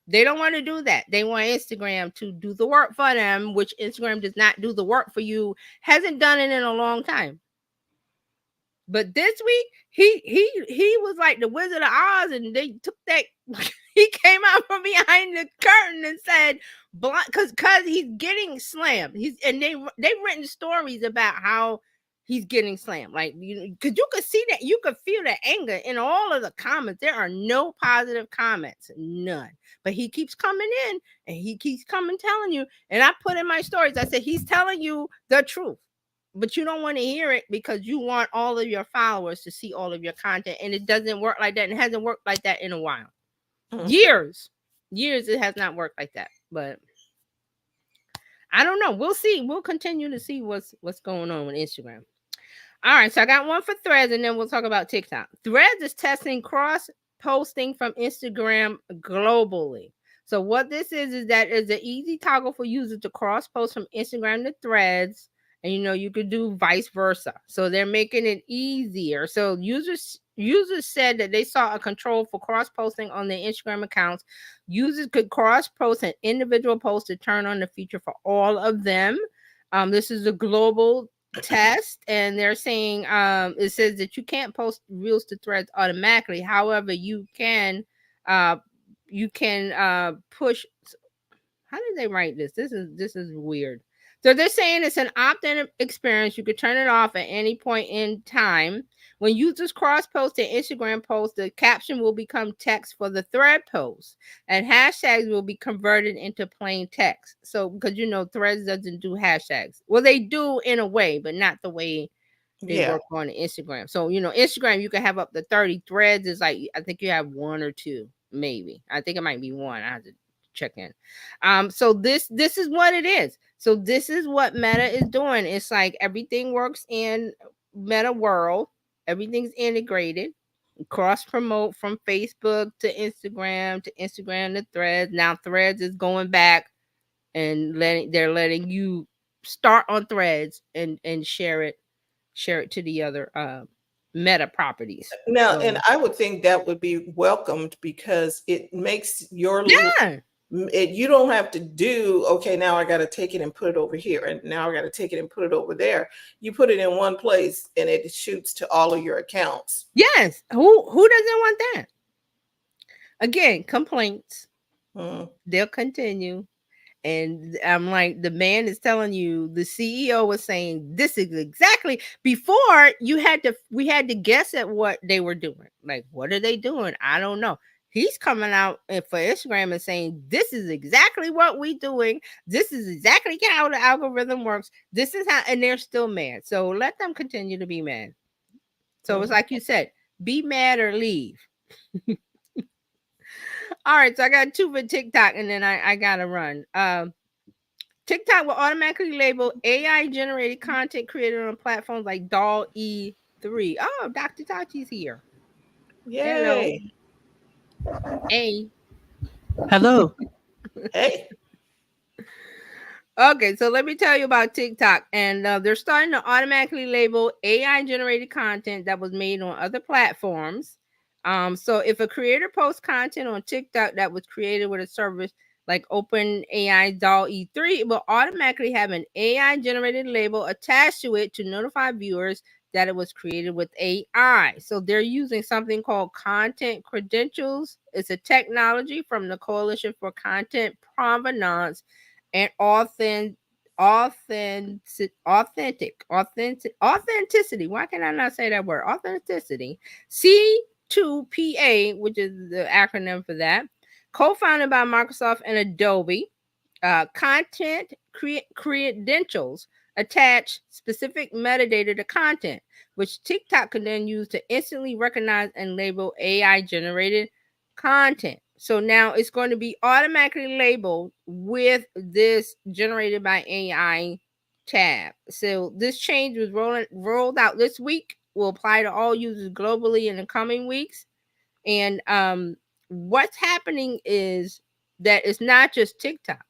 They don't want to do that. They want Instagram to do the work for them, which Instagram does not do the work for you. Hasn't done it in a long time. But this week, he was like the Wizard of Oz, and they took that. He came out from behind the curtain and said, because he's getting slammed. They've written stories about how he's getting slammed. Like, because you could see that, you could feel the anger in all of the comments. There are no positive comments, none. But he keeps coming in, and he keeps coming telling you. And I put in my stories, I said, he's telling you the truth. But you don't want to hear it because you want all of your followers to see all of your content. And it doesn't work like that. And it hasn't worked like that in a while. Mm-hmm. Years it has not worked like that. But I don't know. We'll see. We'll continue to see what's going on with Instagram. All right. So I got one for Threads, and then we'll talk about TikTok. Threads is testing cross-posting from Instagram globally. So what this is that is an easy toggle for users to cross-post from Instagram to Threads. And you could do vice versa. So they're making it easier. So users said that they saw a control for cross-posting on their Instagram accounts. Users could cross-post an individual post to turn on the feature for all of them. This is a global test, and they're saying it says that you can't post reels to Threads automatically. However, you can push. How did they write this? This is weird. So they're saying it's an opt-in experience. You could turn it off at any point in time. When users cross-post an Instagram post, the caption will become text for the thread post, and hashtags will be converted into plain text. So, because Threads doesn't do hashtags. Well, they do in a way, but not the way they work on Instagram. So, Instagram, you can have up to 30. Threads is like, I think you have 1 or 2, maybe. I think it might be 1. I have to check in. So this is what it is. So this is what Meta is doing. It's like everything works in Meta world. Everything's integrated. Cross promote from Facebook to Instagram to Threads. Now Threads is going back and they're letting you start on Threads and share it to the other Meta properties. Now, and I would think that would be welcomed because it makes your you don't have to do, okay, now I got to take it and put it over here, and now I got to take it and put it over there. You put it in one place and it shoots to all of your accounts. Yes. Who doesn't want that? Again, complaints. They'll continue. And I'm like, the man is telling you, the CEO was saying, this is exactly, before we had to guess at what they were doing. Like, what are they doing? I don't know. He's coming out for Instagram and saying, this is exactly what we're doing. This is exactly how the algorithm works. This is how, and they're still mad. So let them continue to be mad. So it's like you said, be mad or leave. All right. So I got 2 for TikTok, and then I got to run. TikTok will automatically label AI generated content created on platforms like DALL-E 3. Oh, Dr. Tachi's here. Yay. Hello. Hey. Hello. Hey. Okay, so let me tell you about TikTok. And they're starting to automatically label AI generated content that was made on other platforms. So if a creator posts content on TikTok that was created with a service like OpenAI DALL-E 3, it will automatically have an AI generated label attached to it to notify viewers that it was created with AI. So they're using something called content credentials. It's a technology from the Coalition for Content Provenance and Authenticity. Why can I not say that word? Authenticity. C2PA, which is the acronym for that. Co-founded by Microsoft and Adobe. Content credentials attach specific metadata to content, which TikTok can then use to instantly recognize and label AI generated content. So now it's going to be automatically labeled with this generated by AI tab. So this change was rolled out this week, will apply to all users globally in the coming weeks. And what's happening is that it's not just TikTok.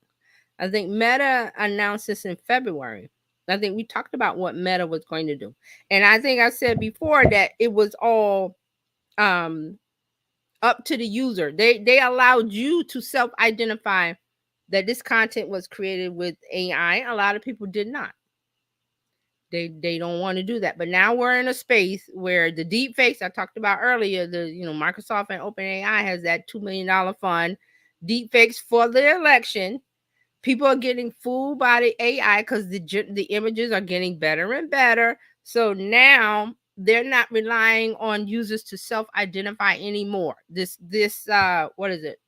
I think Meta announced this in February. I think we talked about what Meta was going to do. And I think I said before that it was all up to the user. They allowed you to self-identify that this content was created with AI. A lot of people did not. They don't want to do that. But now we're in a space where the deep fakes I talked about earlier, Microsoft and OpenAI has that $2 million fund, deep fakes for the election. People are getting fooled by the AI because the images are getting better and better. So now they're not relying on users to self-identify anymore. This what is it?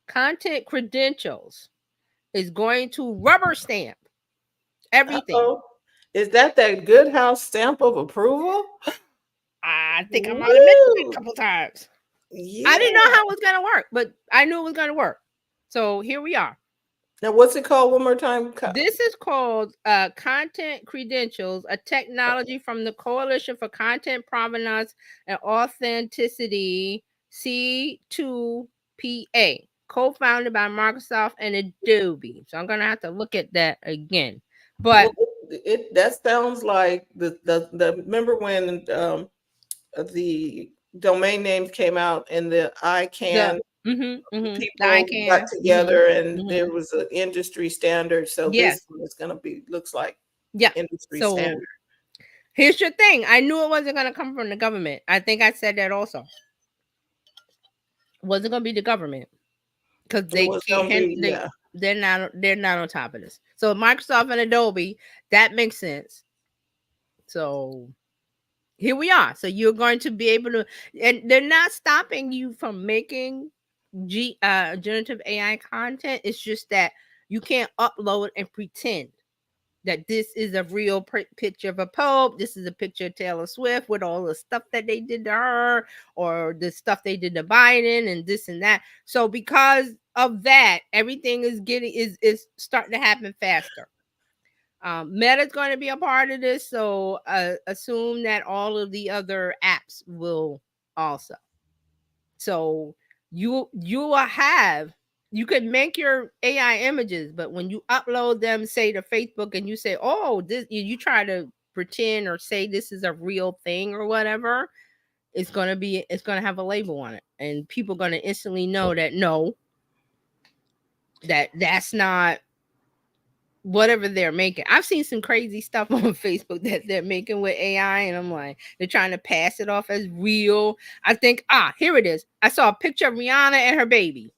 Content credentials is going to rubber stamp everything. Uh-oh. Is that Good House stamp of approval? I think I might have mentioned it a couple times. Yeah. I didn't know how it was going to work, but I knew it was going to work. So here we are. Now, what's it called one more time? This is called Content Credentials, a technology from the Coalition for Content Provenance and Authenticity, C2PA, co-founded by Microsoft and Adobe. So I'm going to have to look at that again. But that sounds like the remember when the domain names came out and the ICANN people got together and there was an industry standard. So this one is going to be, looks like industry standard. Here's your thing. I knew it wasn't going to come from the government. I think I said that also. It wasn't going to be the government because they can't handle, they're not on top of this. So Microsoft and Adobe, that makes sense. So here we are. So you're going to be able to, and they're not stopping you from making generative AI content. It's just that you can't upload and pretend that this is a real picture of a pope. This is a picture of Taylor Swift with all the stuff that they did to her, or the stuff they did to Biden, and this and that. So because of that, everything is starting to happen faster. Meta's going to be a part of this, so assume that all of the other apps will also. So you could make your AI images, but when you upload them, say to Facebook, and you say, "Oh, this," you try to pretend or say this is a real thing or whatever, it's gonna have a label on it, and people are gonna instantly know that that's not whatever they're making. I've seen some crazy stuff on Facebook that they're making with AI, and I'm like, they're trying to pass it off as real. I think, here it is. I saw a picture of Rihanna and her baby.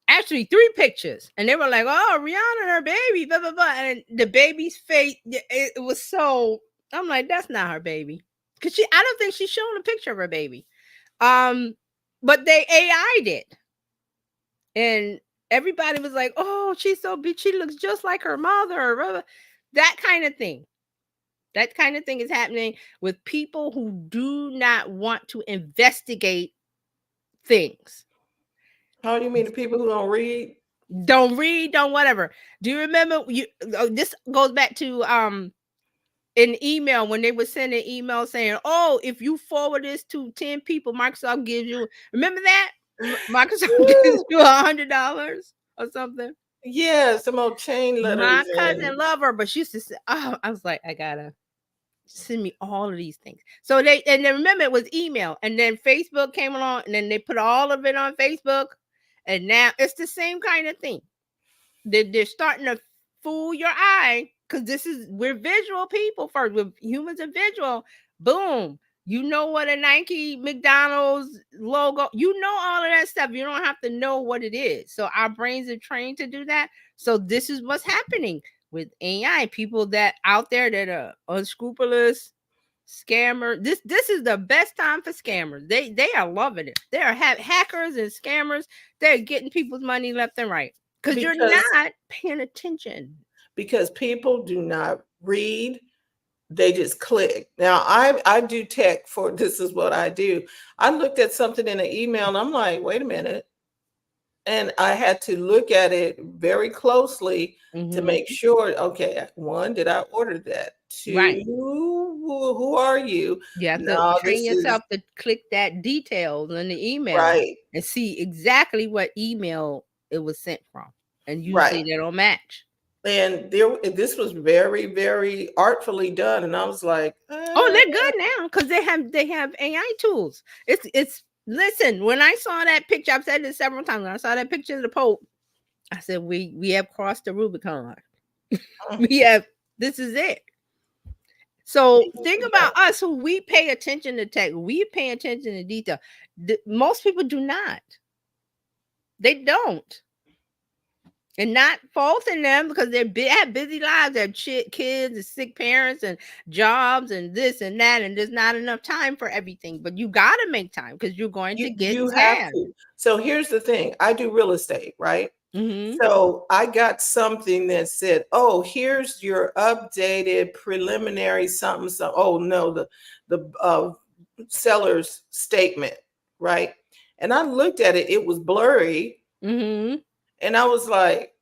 Actually, 3 pictures, and they were like, "Oh, Rihanna and her baby, blah blah blah," and the baby's face, it was so. I'm like, that's not her baby, because I don't think she's showing a picture of her baby. But they AI'd it, and everybody was like, "Oh, she's so big, she looks just like her mother." That kind of thing. That kind of thing is happening with people who do not want to investigate things. How do you mean the people who don't read? Don't whatever. Do you remember this goes back to an email when they would send an email saying, "Oh, if you forward this to 10 people, Microsoft gives you," remember that? Microsoft gives you $100 or something. Yeah, some old chain letters. My cousin loved her, but she used to say, "Oh," I was like, "I gotta send me all of these things." So then remember, it was email, and then Facebook came along, and then they put all of it on Facebook, and now it's the same kind of thing. They're starting to fool your eye, because we're visual people first. We're humans are visual. Boom. You know what a Nike, McDonald's logo, all of that stuff. You don't have to know what it is. So our brains are trained to do that. So this is what's happening with AI. People that out there that are unscrupulous, scammer. This is the best time for scammers. They are loving it. They are hackers and scammers. They're getting people's money left and right because you're not paying attention. Because people do not read, they just click. Now I do tech for this is what I do. I looked at something in an email and I'm like, wait a minute. And I had to look at it very closely to Mhm. make sure, okay, one, did I order that? Right. Two, who are you? You have to No, train this is yourself to click that details in the email right, and see exactly what email it was sent from, and usually right. they don't match. And this was very, very artfully done. And I was like, Oh, they're good now because they have AI tools. It's listen, when I saw that picture, I've said this several times. When I saw that picture of the Pope, I said, we have crossed the Rubicon. We have this is it. So think about us who we pay attention to tech, we pay attention to detail. Most people do not. They don't. And not faulting them because they have busy lives, they have kids and sick parents and jobs and this and that, and there's not enough time for everything. But you got to make time because you're going to get you have tagged. to. So here's the thing. I do real estate, right? Mm-hmm. So I got something that said, "Oh, here's your updated preliminary something." So, oh no, the seller's statement, right? And I looked at it; it was blurry, Mm-hmm. and I was like,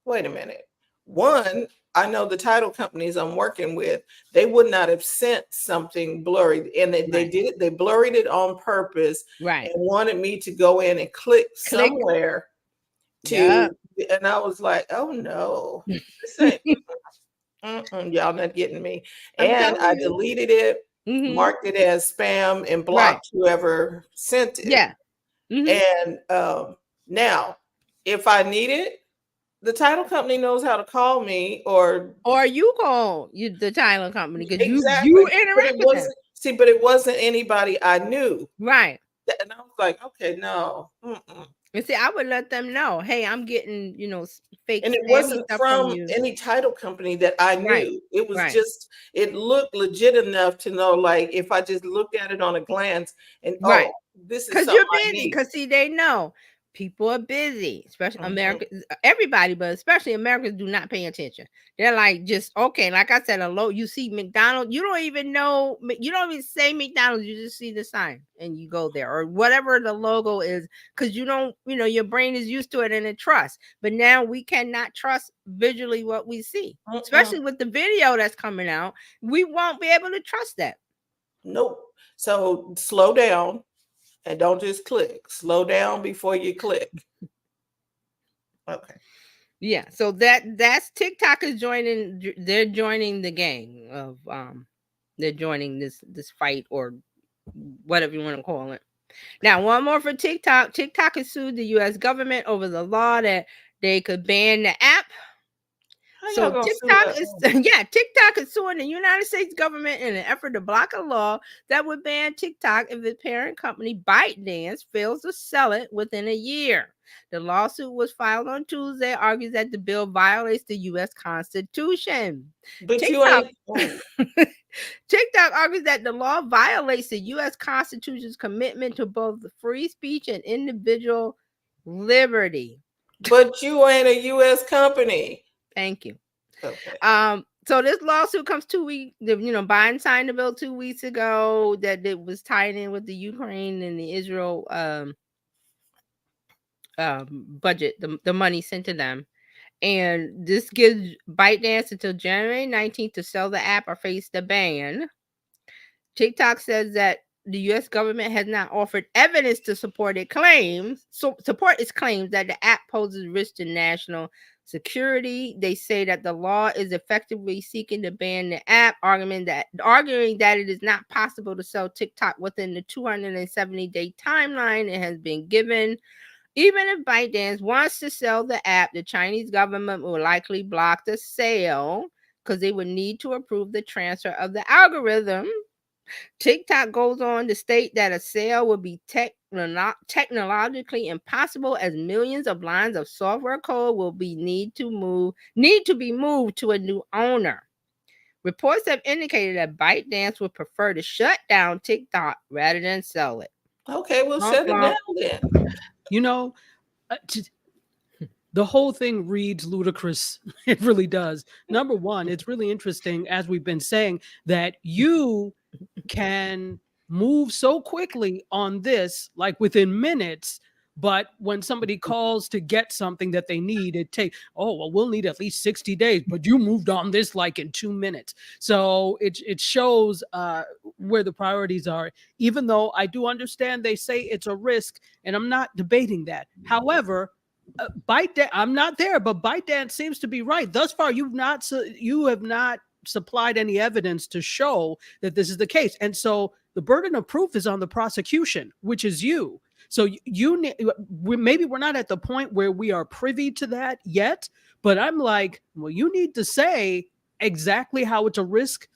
"Wait a minute." One, I know the title companies I'm working with; they would not have sent something blurry, and they Right. did it. They blurred it on purpose Right. and wanted me to go in and click somewhere Yeah. to, and I was like, "Oh no, this ain't, y'all not getting me." I'm And I telling you. deleted it, Mm-hmm. marked it as spam, and Right. blocked whoever sent it. Yeah. Mm-hmm. And now, if I need it, the title company knows how to call me, or Or you call the title company because you exactly. But interact it with them. wasn't. See, but it wasn't anybody I knew. Right. And I was like, okay, no. Mm-mm. And see, I would let them know, hey, I'm getting, fake And it spammy wasn't stuff from from you. any title company that I Right. knew. It was Right. just, it looked legit enough to know, like, if I just looked at it on a glance and, Right. oh, this is Because something you're I busy. need. Because see, they know people are busy, especially Mhm. America, everybody, but especially Americans do not pay attention. They're like, just okay. Like I said, you see McDonald's, you don't even know, you don't even say McDonald's, you just see the sign and you go there or whatever the logo is, because you don't, your brain is used to it and it trusts. But now we cannot trust visually what we see, especially with the video that's coming out. We won't be able to trust that. Nope. So slow down and don't just click. Slow down before you click. Okay. Yeah, so that's TikTok is joining. They're joining the gang of they're joining this fight or whatever you want to call it. Now, one more for TikTok. TikTok has sued the U.S. government over the law that they could ban the app. How y'all So gonna sue TikTok us? is TikTok is suing the United States government in an effort to block a law that would ban TikTok if its parent company ByteDance fails to sell it within a year. The lawsuit was filed on Tuesday, argues that the bill violates the U.S. Constitution. But you TikTok ain't. Oh. TikTok argues that the law violates the U.S. Constitution's commitment to both free speech and individual liberty. But you ain't a U.S. company. Thank you. Okay. So this lawsuit comes 2 weeks. Biden signed the bill 2 weeks ago that it was tied in with the Ukraine and the Israel budget, the money sent to them. And this gives ByteDance until January 19th to sell the app or face the ban. TikTok says that the U.S. government has not offered evidence to support its claims that the app poses risk to national security. They say that the law is effectively seeking to ban the app, arguing that it is not possible to sell TikTok within the 270-day timeline it has been given. Even if ByteDance wants to sell the app, the Chinese government will likely block the sale because they would need to approve the transfer of the algorithm. TikTok goes on to state that a sale would be technologically impossible as millions of lines of software code will need to be moved to a new owner. Reports have indicated that ByteDance would prefer to shut down TikTok rather than sell it. Okay, we'll shut it down then. You know, uh, t- the whole thing reads ludicrous. It really does. Number one, it's really interesting, as we've been saying, that you can move so quickly on this, like within minutes. But when somebody calls to get something that they need, it takes, oh, well, we'll need at least 60 days, but you moved on this like in 2 minutes. So it shows where the priorities are, even though I do understand they say it's a risk, and I'm not debating that. However, I'm not there, but ByteDance seems to be right. Thus far, you have not supplied any evidence to show that this is the case. And so the burden of proof is on the prosecution, which is you. So maybe we're not at the point where we are privy to that yet, but I'm like, well, you need to say exactly how it's a risk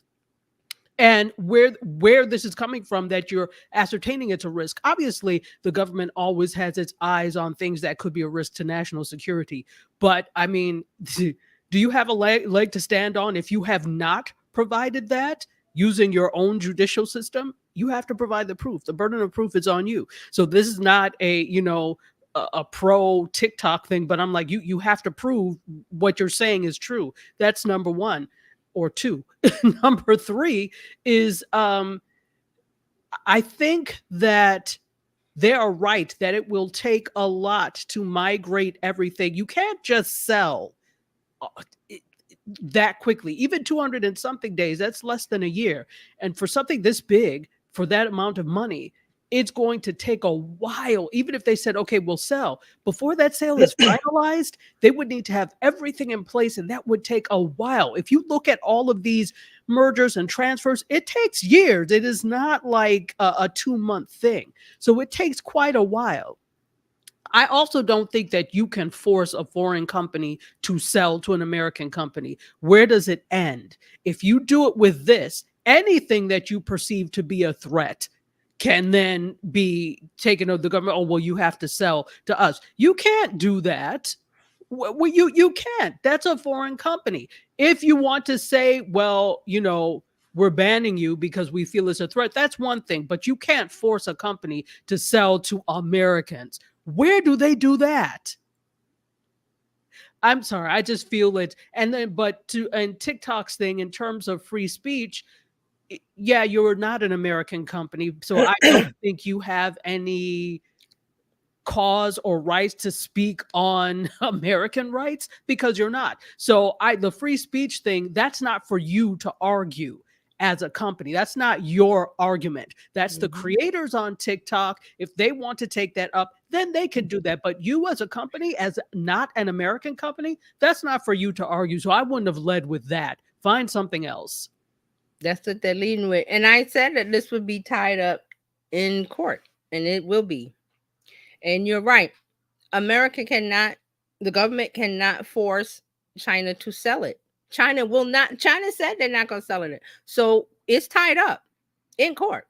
and where this is coming from, that you're ascertaining it's a risk. Obviously, the government always has its eyes on things that could be a risk to national security. But I mean, do you have a leg to stand on if you have not provided that using your own judicial system? You have to provide the proof. The burden of proof is on you. So this is not a pro TikTok thing, but I'm like, you have to prove what you're saying is true. That's number one. Or two. Number three is I think that they are right that it will take a lot to migrate everything. You can't just sell that quickly. Even 200 and something days, that's less than a year. And for something this big, for that amount of money, it's going to take a while. Even if they said, okay, we'll sell, before that sale is finalized, they would need to have everything in place, and that would take a while. If you look at all of these mergers and transfers, it takes years. It is not like a 2-month thing. So it takes quite a while. I also don't think that you can force a foreign company to sell to an American company. Where does it end? If you do it with this, anything that you perceive to be a threat can then be taken of the government. Oh, well, you have to sell to us. You can't do that. Well, you can't. That's a foreign company. If you want to say, well, we're banning you because we feel it's a threat, that's one thing. But you can't force a company to sell to Americans. Where do they do that? I'm sorry. I just feel it. And TikTok's thing in terms of free speech, yeah, you're not an American company, so I don't think you have any cause or rights to speak on American rights because you're not. So the free speech thing, that's not for you to argue as a company. That's not your argument. That's the creators on TikTok. If they want to take that up, then they can do that. But you as a company, as not an American company, that's not for you to argue. So I wouldn't have led with that. Find something else. That's what they're leading with. And I said that this would be tied up in court, and it will be. And you're right. The government cannot force China to sell it. China said they're not going to sell it. So it's tied up in court.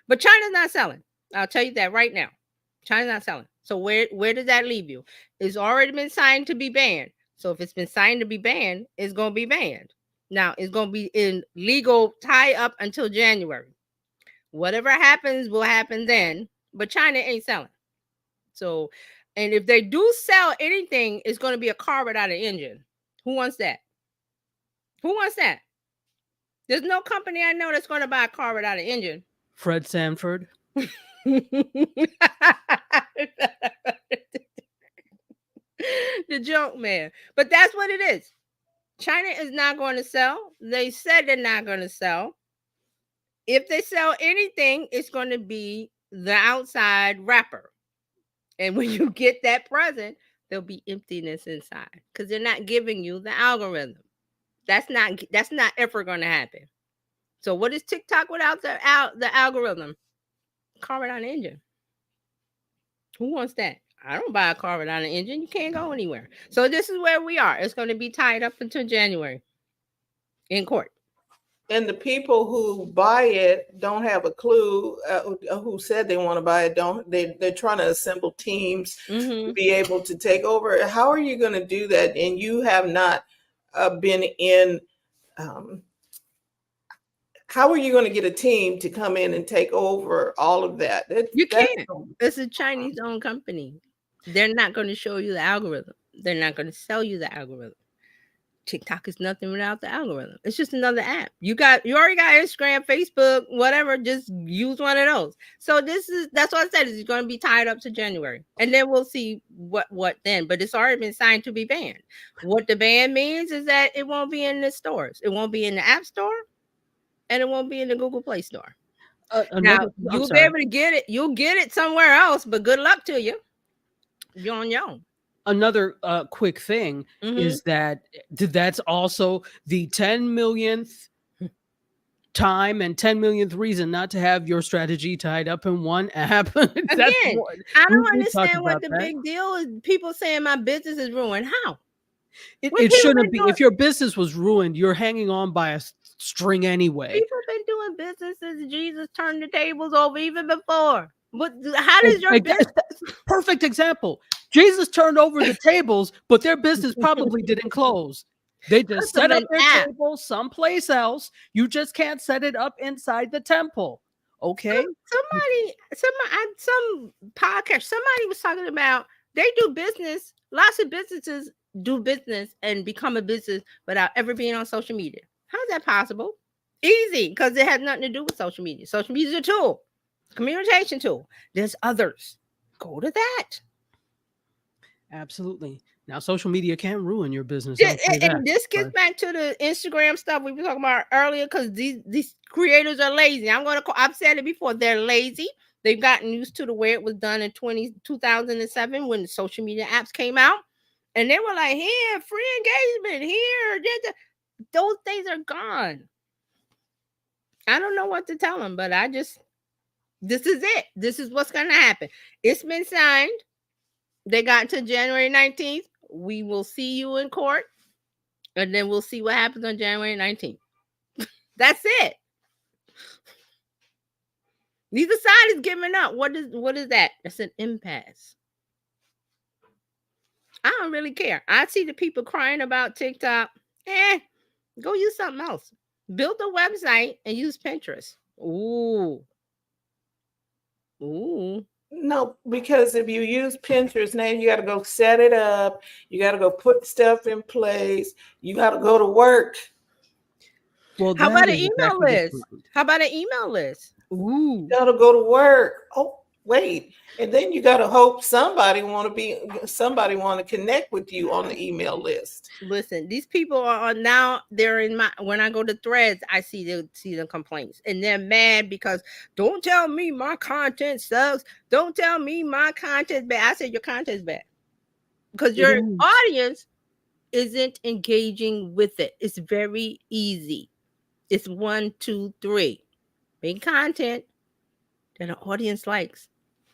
But China's not selling. I'll tell you that right now. China's not selling. So where does that leave you? It's already been signed to be banned. So if it's been signed to be banned, it's going to be banned. Now, it's going to be in legal tie up until January. Whatever happens will happen then, but China ain't selling. So, and if they do sell anything, it's going to be a car without an engine. Who wants that? Who wants that? There's no company I know that's going to buy a car without an engine. Fred Sanford. The joke, man. But that's what it is. China is not going to sell. They said they're not going to sell. If they sell anything, it's going to be the outside wrapper. And when you get that present, there'll be emptiness inside because they're not giving you the algorithm. That's not ever going to happen. So what is TikTok without the algorithm? Car without an engine. Who wants that? I don't buy a car without an engine. You can't go anywhere. So this is where we are. It's going to be tied up until January in court. And the people who buy it don't have a clue who said they want to buy it. They're trying to assemble teams to be able to take over. How are you going to do that? And you have not been in. How are you going to get a team to come in and take over all of that? You can't. It's a Chinese-owned company. They're not going to show you the algorithm. They're not going to sell you the algorithm. TikTok is nothing without the algorithm. It's just another app. You already got Instagram, Facebook, whatever. Just use one of those. So that's what I said. It's going to be tied up to January, and then we'll see what then. But it's already been signed to be banned. What the ban means is that it won't be in the stores. It won't be in the App Store, and it won't be in the Google Play Store. Now you'll be able to get it. You'll get it somewhere else, but good luck to you. You're on your own. Another quick thing is that's also the 10 millionth time and 10 millionth reason not to have your strategy tied up in one app. Again, I don't understand what the big deal is. People saying my business is ruined. How? It shouldn't be. If your business was ruined, you're hanging on by a string anyway. People have been doing business since Jesus turned the tables over, even before. But how does your business? Perfect example. Jesus turned over the tables, but their business probably didn't close. They just set up their table someplace else. You just can't set it up inside the temple. Okay. Some podcast, somebody was talking about they do business. Lots of businesses do business and become a business without ever being on social media. How's that possible? Easy, because it has nothing to do with social media. Social media is a tool, communication tool. There's others. Go to that. Absolutely. Now, social media can ruin your business. And this gets back to the Instagram stuff we were talking about earlier, because these creators are lazy. I've said it before. They're lazy. They've gotten used to the way it was done in 2007 when the social media apps came out. And they were like, here, free engagement, here. Those days are gone. I don't know what to tell them, but this is it. This is what's going to happen. It's been signed. They got to January 19th. We will see you in court, and then we'll see what happens on January 19th. That's it. Neither side is giving up. What is that? That's an impasse. I don't really care. I see the people crying about TikTok. Go use something else. Build a website and use Pinterest. Ooh. No, because if you use Pinterest now, you got to go set it up. You got to go put stuff in place. You got to go to work. Well, how about an email list? How about an email list? Ooh. You got to go to work. Oh, wait. And then you got to hope somebody want to connect with you on the email list. Listen, these people are now, they're in when I go to Threads, I see the complaints, and they're mad because don't tell me my content sucks. Don't tell me my content's bad. I said your content's bad because your audience isn't engaging with it. It's very easy. It's 1, 2, 3. Make content that an audience likes.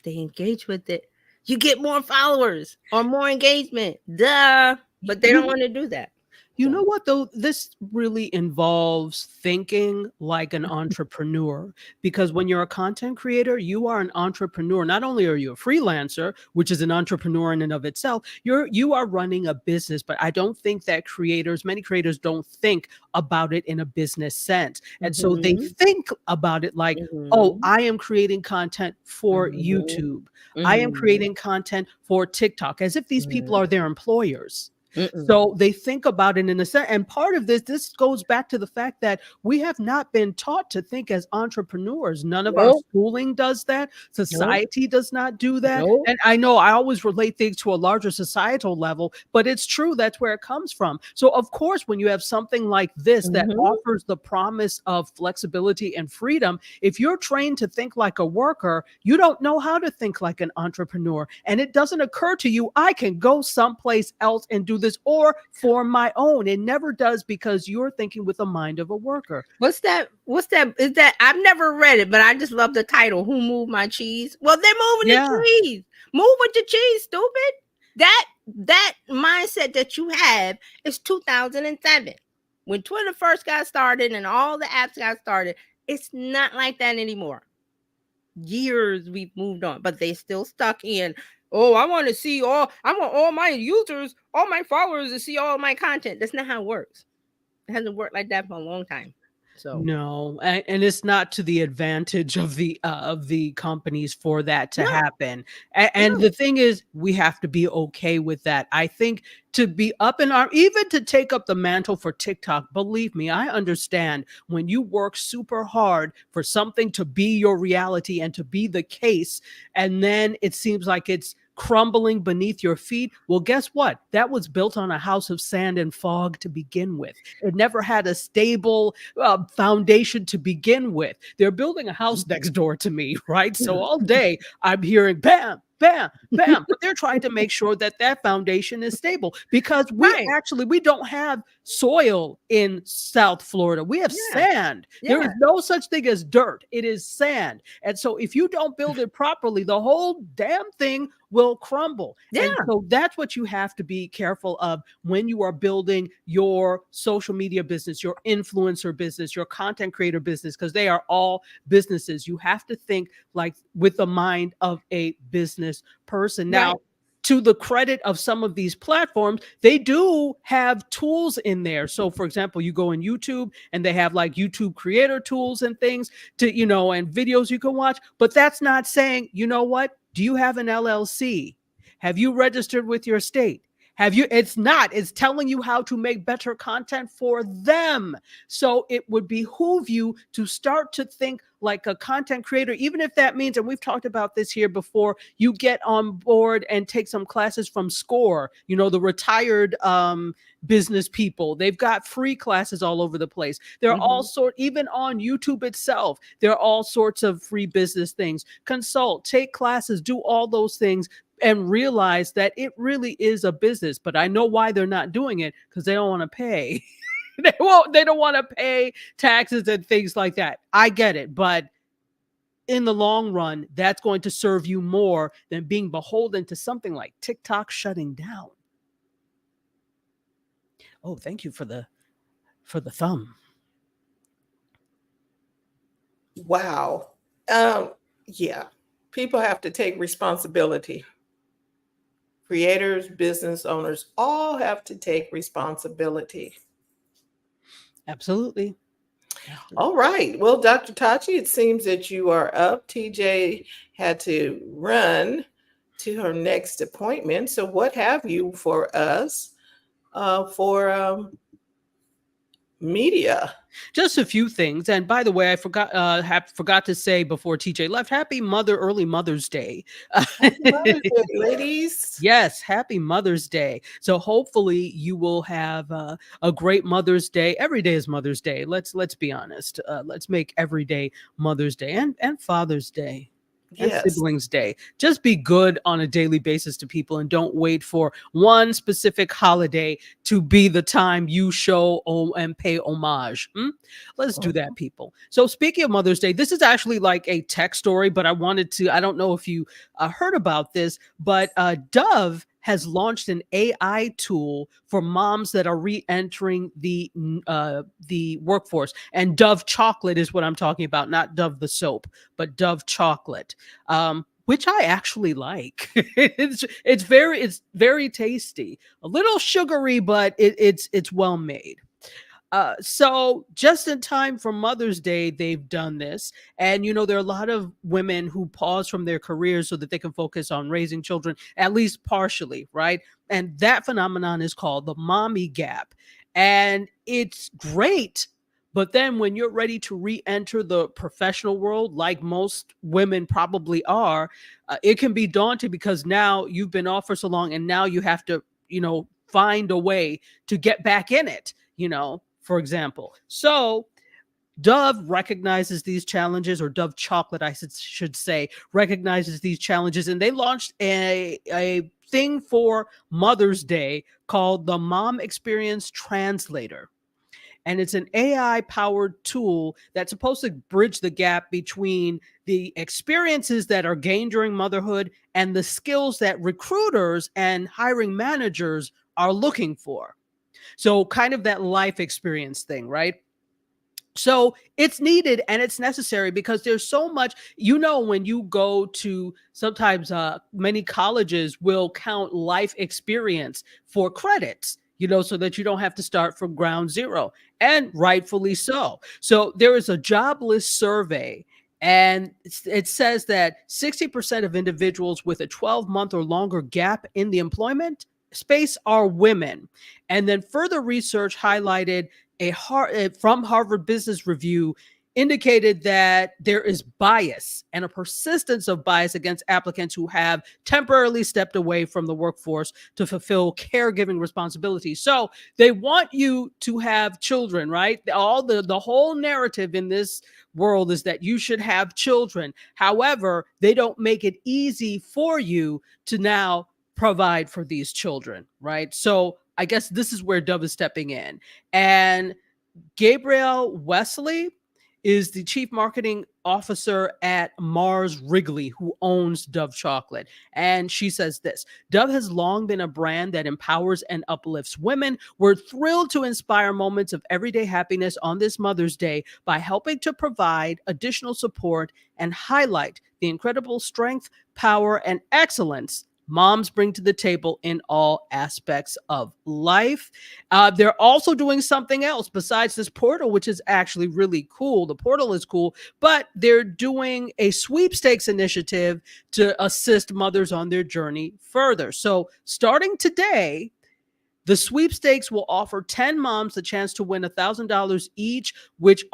They engage with it. You get more followers or more engagement. Duh. But they don't want to do that. You know what, though? This really involves thinking like an entrepreneur, because when you're a content creator, you are an entrepreneur. Not only are you a freelancer, which is an entrepreneur in and of itself, you are running a business. But I don't think that many creators don't think about it in a business sense. And so they think about it like, oh, I am creating content for YouTube. I am creating content for TikTok, as if these people are their employers. So they think about it in a sense. And part of this goes back to the fact that we have not been taught to think as entrepreneurs. None of our schooling does that. Society does not do that. And I know I always relate things to a larger societal level, but it's true. That's where it comes from. So of course, when you have something like this that offers the promise of flexibility and freedom, if you're trained to think like a worker, you don't know how to think like an entrepreneur. And it doesn't occur to you, I can go someplace else and do this or for my own. It never does, because you're thinking with the mind of a worker. What's that? Is that? I've never read it, but I just love the title. Who moved my cheese? Well, they're moving the cheese. Move with the cheese, stupid. That mindset that you have is 2007. When Twitter first got started and all the apps got started, it's not like that anymore. Years we've moved on, but they still stuck in, oh, I want all my users, all my followers to see all my content. That's not how it works. It hasn't worked like that for a long time. So No, and it's not to the advantage of the companies for that to no, happen. And no. the thing is, we have to be okay with that. I think to be up in our even to take up the mantle for TikTok, believe me, I understand when you work super hard for something to be your reality and to be the case, and then it seems like it's crumbling beneath your feet. Well, guess what? That was built on a house of sand and fog to begin with. It never had a stable foundation to begin with. They're building a house next door to me, right? So all day I'm hearing bam, bam, bam, but they're trying to make sure that that foundation is stable because Right. we don't have soil in South Florida. We have Yeah. sand. There is Yeah. no such thing as dirt. It is sand. And so if you don't build it properly, the whole damn thing will crumble. And Yeah. so that's what you have to be careful of when you are building your social media business, your influencer business, your content creator business, because they are all businesses. You have to think like with the mind of a business person. Right. Now, to the credit of some of these platforms, they do have tools in there. So, for example, you go in YouTube and they have like YouTube creator tools and things to, and videos you can watch. But that's not saying, you know what? Do you have an LLC? Have you registered with your state? Have you? It's not. It's telling you how to make better content for them. So it would behoove you to start to think like a content creator, even if that means, and we've talked about this here before, you get on board and take some classes from SCORE, the retired business people. They've got free classes all over the place. There are all sorts, even on YouTube itself, there are all sorts of free business things. Consult, take classes, do all those things and realize that it really is a business. But I know why they're not doing it, because they don't want to pay. They don't want to pay taxes and things like that. I get it, but in the long run, that's going to serve you more than being beholden to something like TikTok shutting down. Oh, thank you for the thumb. Wow. Yeah. People have to take responsibility. Creators, business owners, all have to take responsibility. Absolutely. All right. Well, Dr. Tachi, it seems that you are up. TJ had to run to her next appointment. So, what have you for us for media? Just a few things. And by the way, I forgot to say before TJ left, happy early Mother's Day. Happy Mother's Day, ladies. Yes, happy Mother's Day. So hopefully you will have a great Mother's Day. Every day is Mother's Day. Let's be honest. Let's make every day Mother's Day and Father's Day. And Yes. Siblings Day. Just be good on a daily basis to people and don't wait for one specific holiday to be the time you show and pay homage. Let's do that, people. So speaking of Mother's Day, this is actually like a tech story, but I don't know if you heard about this, but Dove has launched an AI tool for moms that are re-entering the workforce. And Dove chocolate is what I'm talking about, not Dove the soap, but Dove chocolate, which I actually like. it's very tasty, a little sugary, but it's well made. So just in time for Mother's Day, they've done this. And, there are a lot of women who pause from their careers so that they can focus on raising children, at least partially, right? And that phenomenon is called the mommy gap. And it's great. But then when you're ready to re-enter the professional world, like most women probably are, it can be daunting because now you've been off for so long and now you have to, find a way to get back in it, for example. So Dove recognizes these challenges, or Dove chocolate, I should say, recognizes these challenges. And they launched a thing for Mother's Day called the Mom Experience Translator. And it's an AI-powered tool that's supposed to bridge the gap between the experiences that are gained during motherhood and the skills that recruiters and hiring managers are looking for. So kind of that life experience thing, right? So it's needed and it's necessary because there's so much, when you go to sometimes many colleges will count life experience for credits. so that you don't have to start from ground zero, and rightfully so. So there is a jobless survey, and it says that 60% of individuals with a 12-month or longer gap in the employment space are women. And then further research highlighted from Harvard Business Review indicated that there is bias and a persistence of bias against applicants who have temporarily stepped away from the workforce to fulfill caregiving responsibilities. So they want you to have children, right? The whole narrative in this world is that you should have children. However, they don't make it easy for you to now provide for these children, right? So I guess this is where Dove is stepping in. And Gabrielle Wesley is the chief marketing officer at Mars Wrigley, who owns Dove Chocolate. And she says this: Dove has long been a brand that empowers and uplifts women. We're thrilled to inspire moments of everyday happiness on this Mother's Day by helping to provide additional support and highlight the incredible strength, power, and excellence moms bring to the table in all aspects of life. They're also doing something else besides this portal, which is actually really cool. The portal is cool, but they're doing a sweepstakes initiative to assist mothers on their journey further. So starting today, the sweepstakes will offer 10 moms the chance to win $1,000 each, which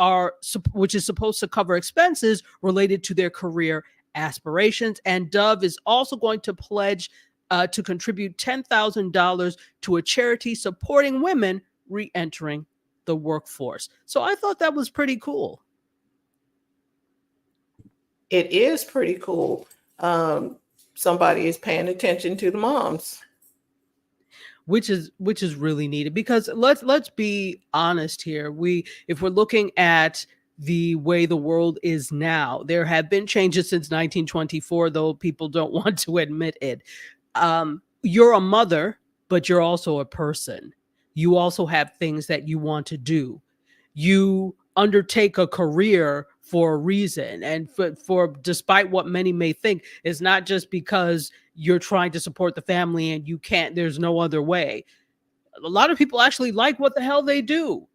is supposed to cover expenses related to their career aspirations. And Dove is also going to pledge to contribute $10,000 to a charity supporting women re-entering the workforce. So I thought that was pretty cool. It is pretty cool. Somebody is paying attention to the moms, which is really needed, because let's be honest here. If we're looking at the way the world is now, there have been changes since 1924, though people don't want to admit it. You're a mother, but you're also a person. You also have things that you want to do. You undertake a career for a reason, and for despite what many may think, it's not just because you're trying to support the family and you can't, there's no other way. A lot of people actually like what the hell they do.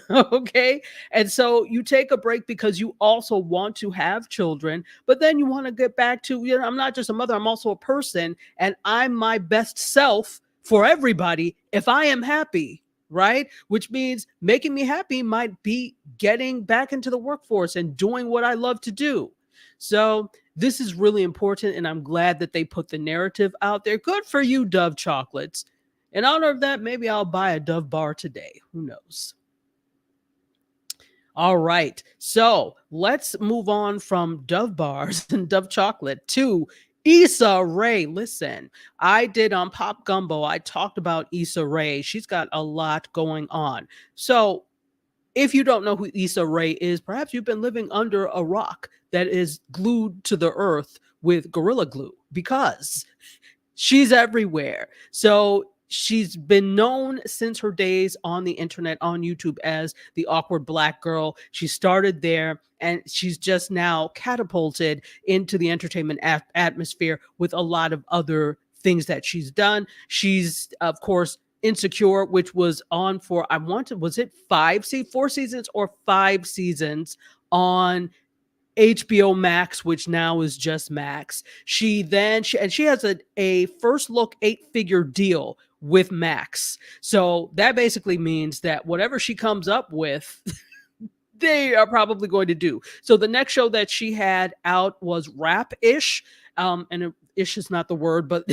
Okay. And so you take a break because you also want to have children, but then you want to get back to, I'm not just a mother, I'm also a person, and I'm my best self for everybody if I am happy, right? Which means making me happy might be getting back into the workforce and doing what I love to do. So this is really important, and I'm glad that they put the narrative out there. Good for you, Dove Chocolates. In honor of that, maybe I'll buy a Dove bar today. Who knows? All right. So let's move on from Dove bars and Dove chocolate to Issa Rae. Listen, I did on Pop Gumbo, I talked about Issa Rae. She's got a lot going on. So if you don't know who Issa Rae is, perhaps you've been living under a rock that is glued to the earth with Gorilla Glue, because she's everywhere. So she's been known since her days on the internet, on YouTube, as the awkward Black girl. She started there, and she's just now catapulted into the entertainment atmosphere with a lot of other things that she's done. She's, of course, Insecure, which was on for, was it 4 seasons or 5 seasons on HBO Max, which now is just Max. She has a first look 8-figure deal with Max. So that basically means that whatever she comes up with, they are probably going to do. So the next show that she had out was Rap-ish. And ish is not the word, but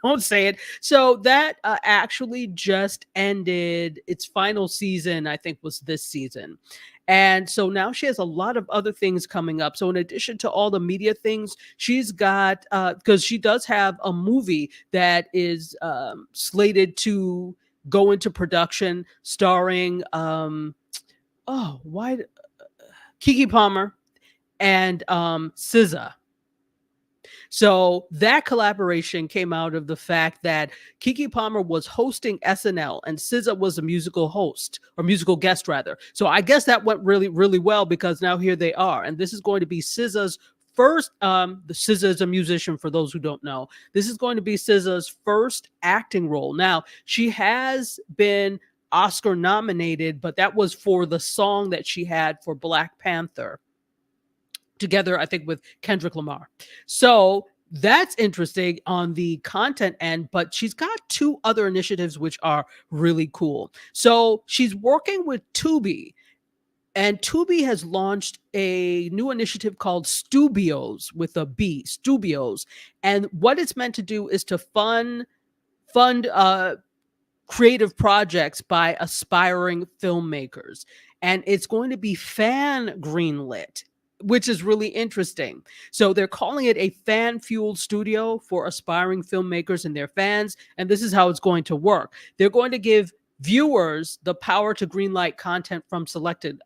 won't say it. So that actually just ended. Its final season, I think, was this season. And so now she has a lot of other things coming up. So in addition to all the media things, she's got, because she does have a movie that is slated to go into production, starring Keke Palmer and SZA. So that collaboration came out of the fact that Keke Palmer was hosting SNL and SZA was a musical host, or musical guest rather. So I guess that went really, really well, because now here they are. And this is going to be SZA's first, the SZA is a musician, for those who don't know. This is going to be SZA's first acting role. Now, she has been Oscar nominated, but that was for the song that she had for Black Panther, together, I think, with Kendrick Lamar. So that's interesting on the content end, but she's got two other initiatives which are really cool. So she's working with Tubi, and Tubi has launched a new initiative called Stubios, with a B, Stubios. And what it's meant to do is to fund creative projects by aspiring filmmakers. And it's going to be fan greenlit, which is really interesting. So they're calling it a fan-fueled studio for aspiring filmmakers and their fans. And this is how it's going to work. They're going to give viewers the power to greenlight content from selected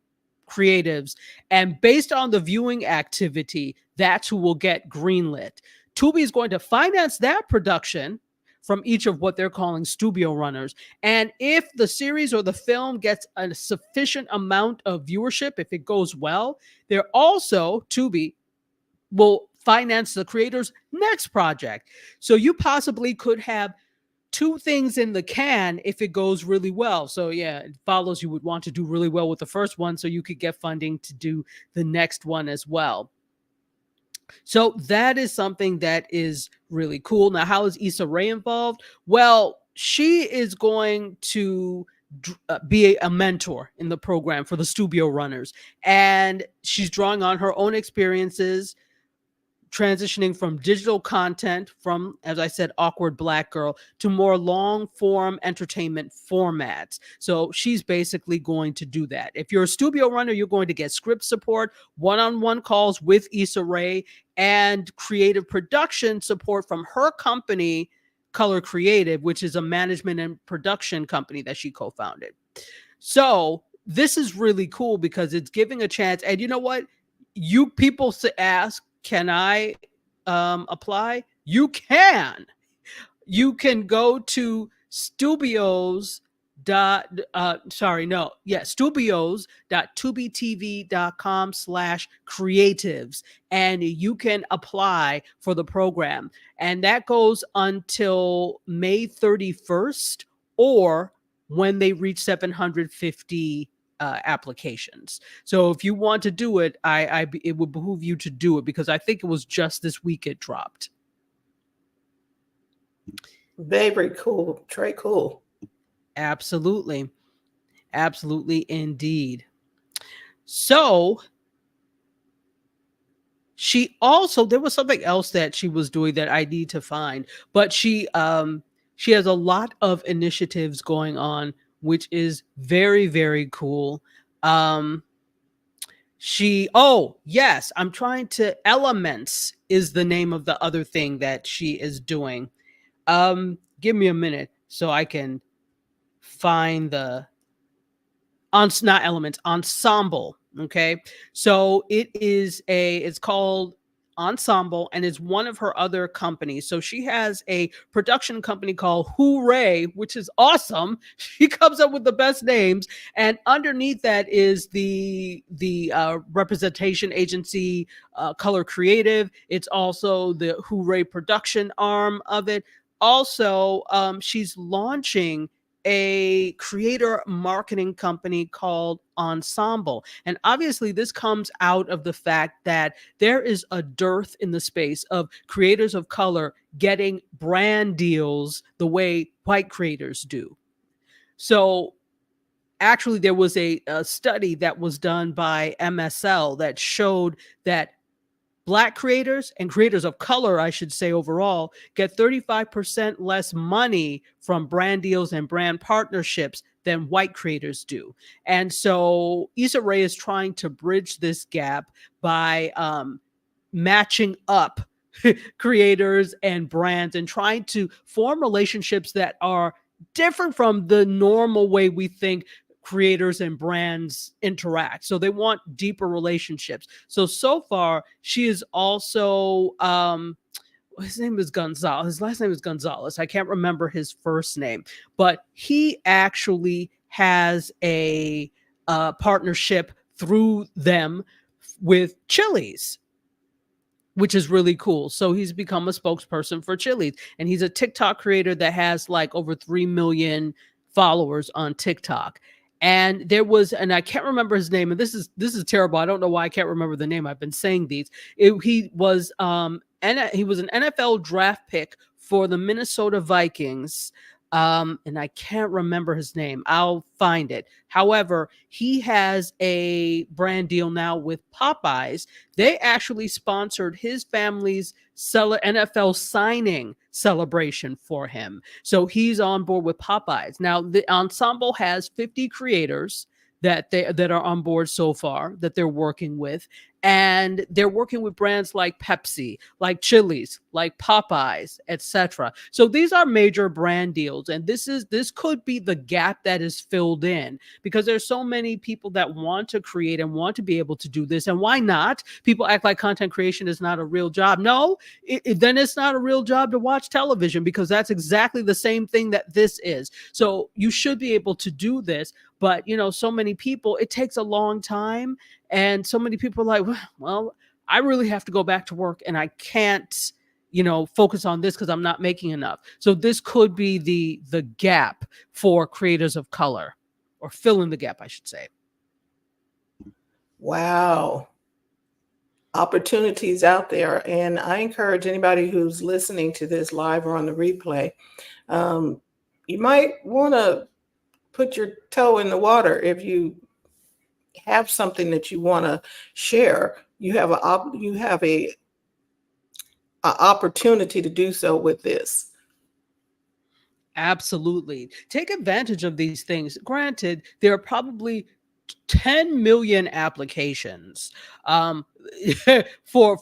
creatives. And based on the viewing activity, that's who will get greenlit. Tubi is going to finance that production from each of what they're calling studio runners. And if the series or the film gets a sufficient amount of viewership, if it goes well, they're also, Tubi will finance the creator's next project. So you possibly could have two things in the can if it goes really well. So yeah, it follows you would want to do really well with the first one so you could get funding to do the next one as well. So that is something that is really cool. Now, how is Issa Rae involved? Well, she is going to be a mentor in the program for the studio runners. And she's drawing on her own experiences transitioning from digital content, from, as I said, Awkward Black Girl, to more long form entertainment formats. So she's basically going to do that. If you're a studio runner, you're going to get script support, one-on-one calls with Issa Rae, and creative production support from her company, Color Creative, which is a management and production company that she co-founded. So this is really cool because it's giving a chance. And you know what? You people ask, can I apply? You can. You can go to stubios.tubitv.com/creatives, and you can apply for the program. And that goes until May 31st, or when they reach 750 applications. So if you want to do it, it would behoove you to do it, because I think it was just this week it dropped. Very cool. Very cool. Absolutely. Absolutely indeed. So she also, there was something else that she was doing that I need to find, but she has a lot of initiatives going on, which is very, very cool. Elements is the name of the other thing that she is doing. Give me a minute so I can find not Elements, Ensemble. Okay. So it's called Ensemble, and is one of her other companies. So she has a production company called Hooray, which is awesome. She comes up with the best names, and underneath that is the representation agency, Color Creative. It's also the Hooray production arm of it. Also, she's launching a creator marketing company called Ensemble. And obviously this comes out of the fact that there is a dearth in the space of creators of color getting brand deals the way white creators do. So actually there was a study that was done by MSL that showed that Black creators, and creators of color, I should say overall, get 35% less money from brand deals and brand partnerships than white creators do. And so Issa Rae is trying to bridge this gap by matching up creators and brands and trying to form relationships that are different from the normal way we think creators and brands interact. So they want deeper relationships. So far, she is also, his name is Gonzalez. His last name is Gonzalez. I can't remember his first name, but he actually has a partnership through them with Chili's. which is really cool. So he's become a spokesperson for Chili's, and he's a TikTok creator that has like over 3 million followers on TikTok. And there was, and I can't remember his name, and this is terrible. I don't know why I can't remember the name. I've been saying these. He was he was an NFL draft pick for the Minnesota Vikings. And I can't remember his name. I'll find it. However, he has a brand deal now with Popeyes. They actually sponsored his family's NFL signing celebration for him. So he's on board with Popeyes. Now, the ensemble has 50 creators that are on board so far that they're working with, and they're working with brands like Pepsi, like Chili's, like Popeyes, etc. So these are major brand deals, and this could be the gap that is filled in, because there's so many people that want to create and want to be able to do this. And why not? People act like content creation is not a real job. No, then it's not a real job to watch television, because that's exactly the same thing that this is. So you should be able to do this. But, so many people, it takes a long time. And so many people are like, well, I really have to go back to work, and I can't, focus on this because I'm not making enough. So this could be the gap for creators of color, or fill in the gap, I should say. Wow. Opportunities out there. And I encourage anybody who's listening to this live or on the replay, you might want to put your toe in the water. If you have something that you want to share, you have a opportunity to do so with this. Absolutely. Take advantage of these things. Granted, there are probably 10 million applications for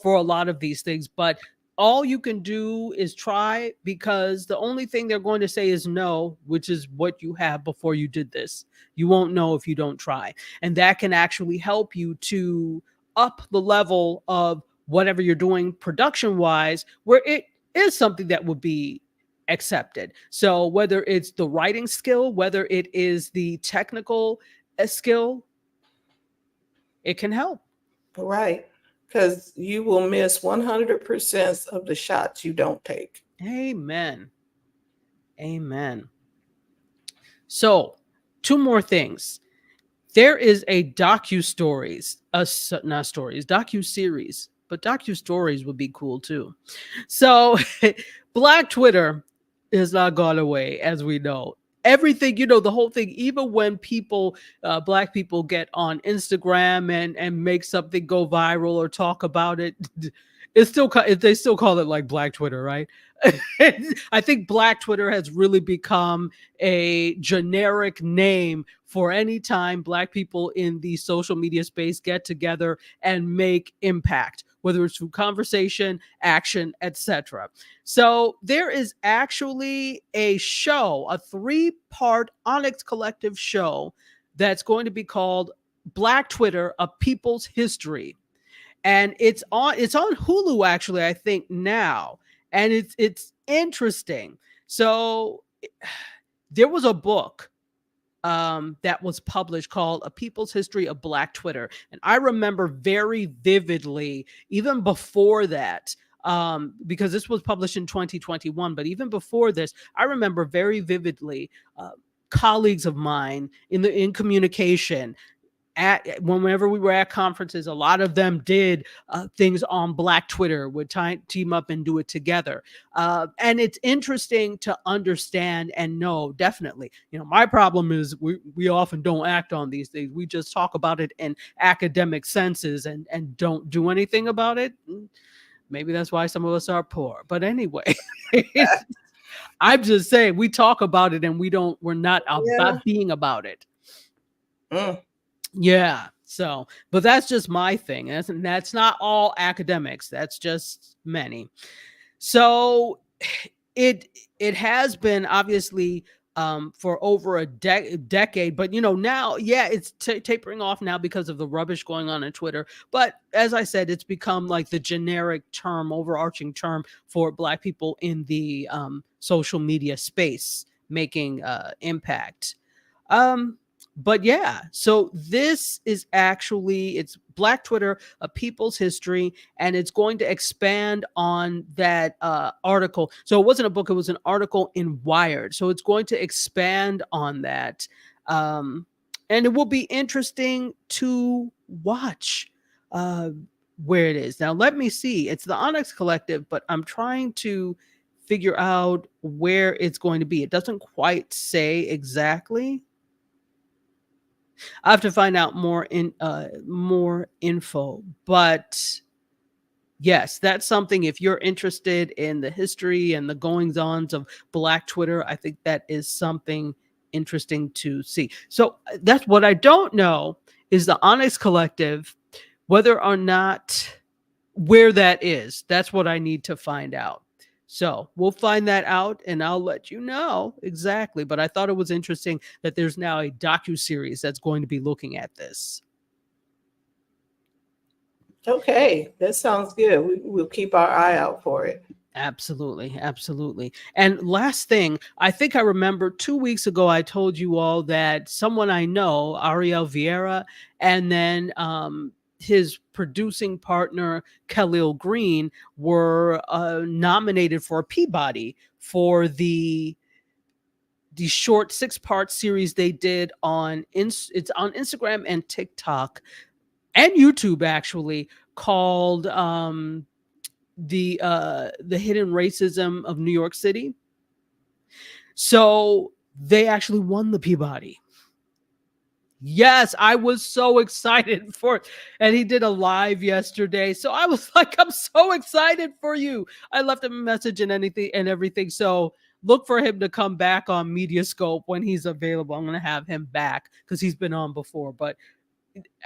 a lot of these things, but all you can do is try, because the only thing they're going to say is no, which is what you have before you did this. You won't know if you don't try. And that can actually help you to up the level of whatever you're doing production wise, where it is something that would be accepted. So whether it's the writing skill, whether it is the technical skill, it can help. Right. Because you will miss 100% of the shots you don't take. Amen. Amen. So, two more things. There is a docu-series, but docu-stories would be cool too. So, Black Twitter has not gone away, as we know. Everything, the whole thing, even when people, Black people get on Instagram and make something go viral or talk about it, they still call it like Black Twitter, right? I think Black Twitter has really become a generic name for any time Black people in the social media space get together and make impact, whether it's through conversation, action, etc. So there is actually a show, a 3-part Onyx Collective show that's going to be called Black Twitter: A People's History. And it's on Hulu, actually, I think now. And it's interesting. So there was a book that was published called A People's History of Black Twitter. And I remember very vividly, even before that, because this was published in 2021, but even before this, I remember very vividly colleagues of mine in communication, whenever we were at conferences, a lot of them did things on Black Twitter, would team up and do it together. And it's interesting to understand and know, definitely. My problem is we often don't act on these things. We just talk about it in academic senses and don't do anything about it. Maybe that's why some of us are poor. But anyway, I'm just saying, we talk about it and we're not about being about it. Yeah. So, but that's just my thing. That's not all academics. That's just many. So it has been obviously for over a decade, but now, it's tapering off now because of the rubbish going on Twitter. But as I said, it's become like the generic term, overarching term for Black people in the social media space making impact. But yeah, so this is actually, it's Black Twitter, a people's history, and it's going to expand on that article. So it wasn't a book, it was an article in Wired. So it's going to expand on that. Um, and it will be interesting to watch where it is. Now, let me see. It's the Onyx Collective, but I'm trying to figure out where it's going to be. It doesn't quite say exactly. I have to find out more info, but yes, that's something. If you're interested in the history and the goings ons of Black Twitter, I think that is something interesting to see. So that's what I don't know is the Onyx Collective, whether or not where that is. That's what I need to find out. So we'll find that out and I'll let you know exactly. But I thought it was interesting that there's now a docuseries that's going to be looking at this. Okay, that sounds good. We'll keep our eye out for it. Absolutely. Absolutely. And last thing, I think I remember 2 weeks ago, I told you all that someone I know, Ariel Vieira, and then his producing partner, Khalil Green, were nominated for a Peabody for the short 6-part series they did on it's on Instagram and TikTok and YouTube actually, called the hidden racism of New York City. So they actually won the Peabody. Yes, I was so excited for it. And he did a live yesterday. So I was like, I'm so excited for you. I left him a message and everything. So look for him to come back on Mediascope when he's available. I'm going to have him back because he's been on before. But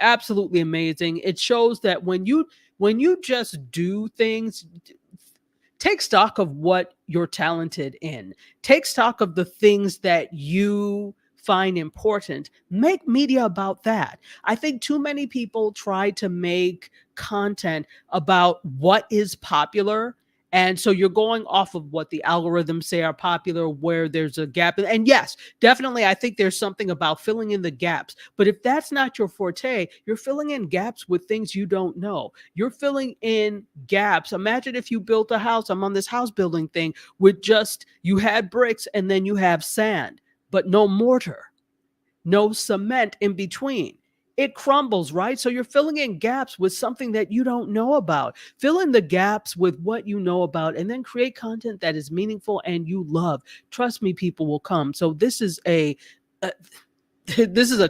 absolutely amazing. It shows that when you just do things, take stock of what you're talented in. Take stock of the things that you find important. Make media about that. I think too many people try to make content about what is popular. And so you're going off of what the algorithms say are popular, where there's a gap. And yes, definitely, I think there's something about filling in the gaps. But if that's not your forte, you're filling in gaps with things you don't know. You're filling in gaps. Imagine if you built a house. I'm on this house building thing with just, you had bricks and then you have sand, but no mortar, no cement in between. It crumbles, right? So you're filling in gaps with something that you don't know about. Fill in the gaps with what you know about and then create content that is meaningful and you love. Trust me, people will come. So this is a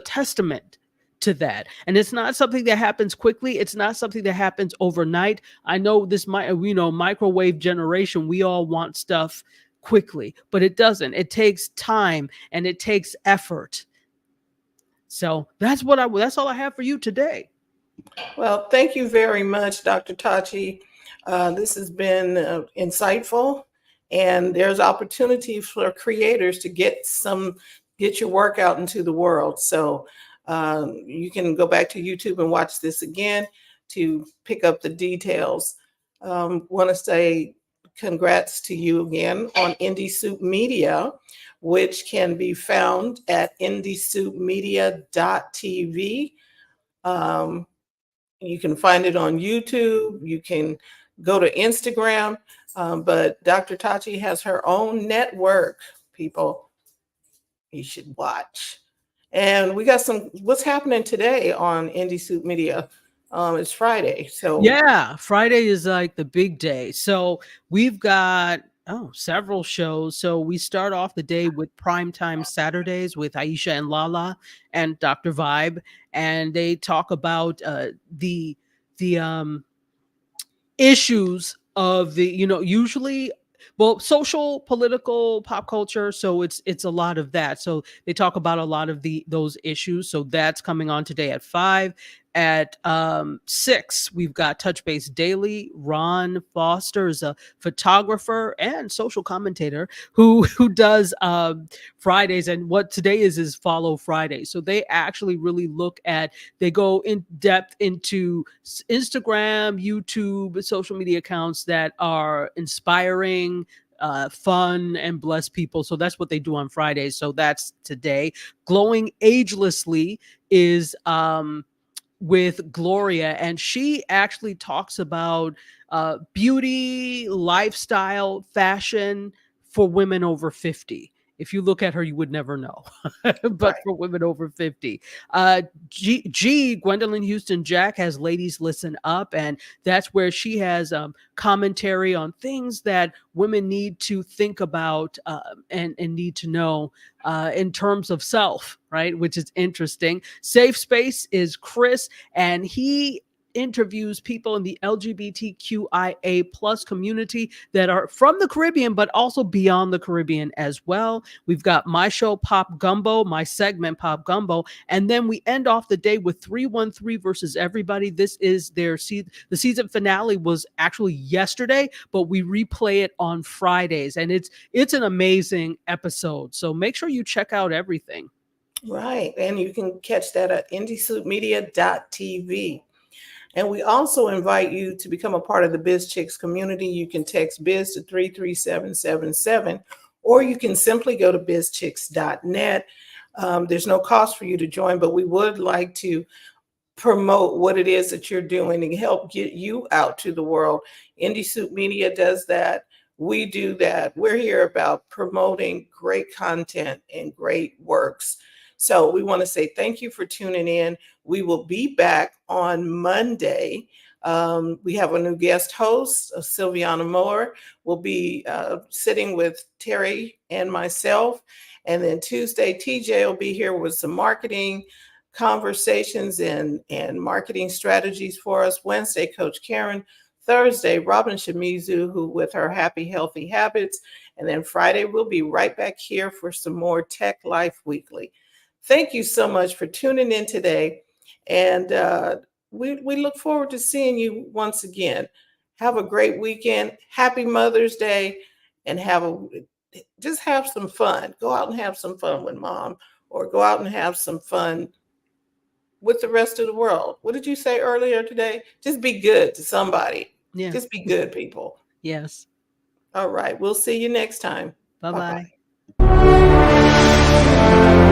testament to that. And it's not something that happens quickly. It's not something that happens overnight. I know this microwave generation, we all want stuff quickly, but it doesn't. It takes time and it takes effort. So that's all I have for you today. Well, thank you very much, Dr. Tachi. This has been insightful, and there's opportunity for creators to get your work out into the world. So you can go back to YouTube and watch this again to pick up the details. Want to say congrats to you again on Indie Soup Media, which can be found at indiesoupmedia.tv. You can find it on YouTube. You can go to Instagram. But Dr. Tachi has her own network, people. You should watch. And we got what's happening today on Indie Soup Media. It's Friday. So yeah, Friday is like the big day. So we've got several shows. So we start off the day with Primetime Saturdays with Aisha and Lala and Dr. Vibe, and they talk about the issues of the usually social, political, pop culture. So it's a lot of that. So they talk about a lot of those issues. So that's coming on today at 5. At 6, we've got Touch Base Daily. Ron Foster is a photographer and social commentator who does Fridays, and what today is Follow Friday. So they actually really they go in depth into Instagram, YouTube, social media accounts that are inspiring, fun and bless people. So that's what they do on Fridays. So that's today. Glowing Agelessly is with Gloria, and she actually talks about beauty, lifestyle, fashion for women over 50. If you look at her, you would never know, but Right. for women over 50. Gwendolyn Houston Jack has Ladies Listen Up, and that's where she has commentary on things that women need to think about and need to know in terms of self, right? Which is interesting. Safe Space is Chris, and he interviews people in the LGBTQIA plus community that are from the Caribbean, but also beyond the Caribbean as well. We've got my show, Pop Gumbo, my segment, Pop Gumbo. And then we end off the day with 313 versus Everybody. This is the season finale was actually yesterday, but we replay it on Fridays. And it's an amazing episode. So make sure you check out everything. Right. And you can catch that at indiesuitmedia.tv. And we also invite you to become a part of the Biz Chicks community. You can text Biz to 33777, or you can simply go to bizchicks.net. There's no cost for you to join, but we would like to promote what it is that you're doing and help get you out to the world. Indie Suit Media does that. We do that. We're here about promoting great content and great works. So we want to say thank you for tuning in. We will be back on Monday. We have a new guest host, Sylviana Moore. We'll be sitting with Terry and myself. And then Tuesday, TJ will be here with some marketing conversations and marketing strategies for us. Wednesday, Coach Karen. Thursday, Robin Shimizu, who with her Happy Healthy Habits. And then Friday, we'll be right back here for some more Tech Life Weekly. Thank you so much for tuning in today. And we look forward to seeing you once again. Have a great weekend. Happy Mother's Day. And just have some fun. Go out and have some fun with mom, or go out and have some fun with the rest of the world. What did you say earlier today? Just be good to somebody. Yeah. Just be good, people. Yes. All right. We'll see you next time. Bye-bye. Bye-bye.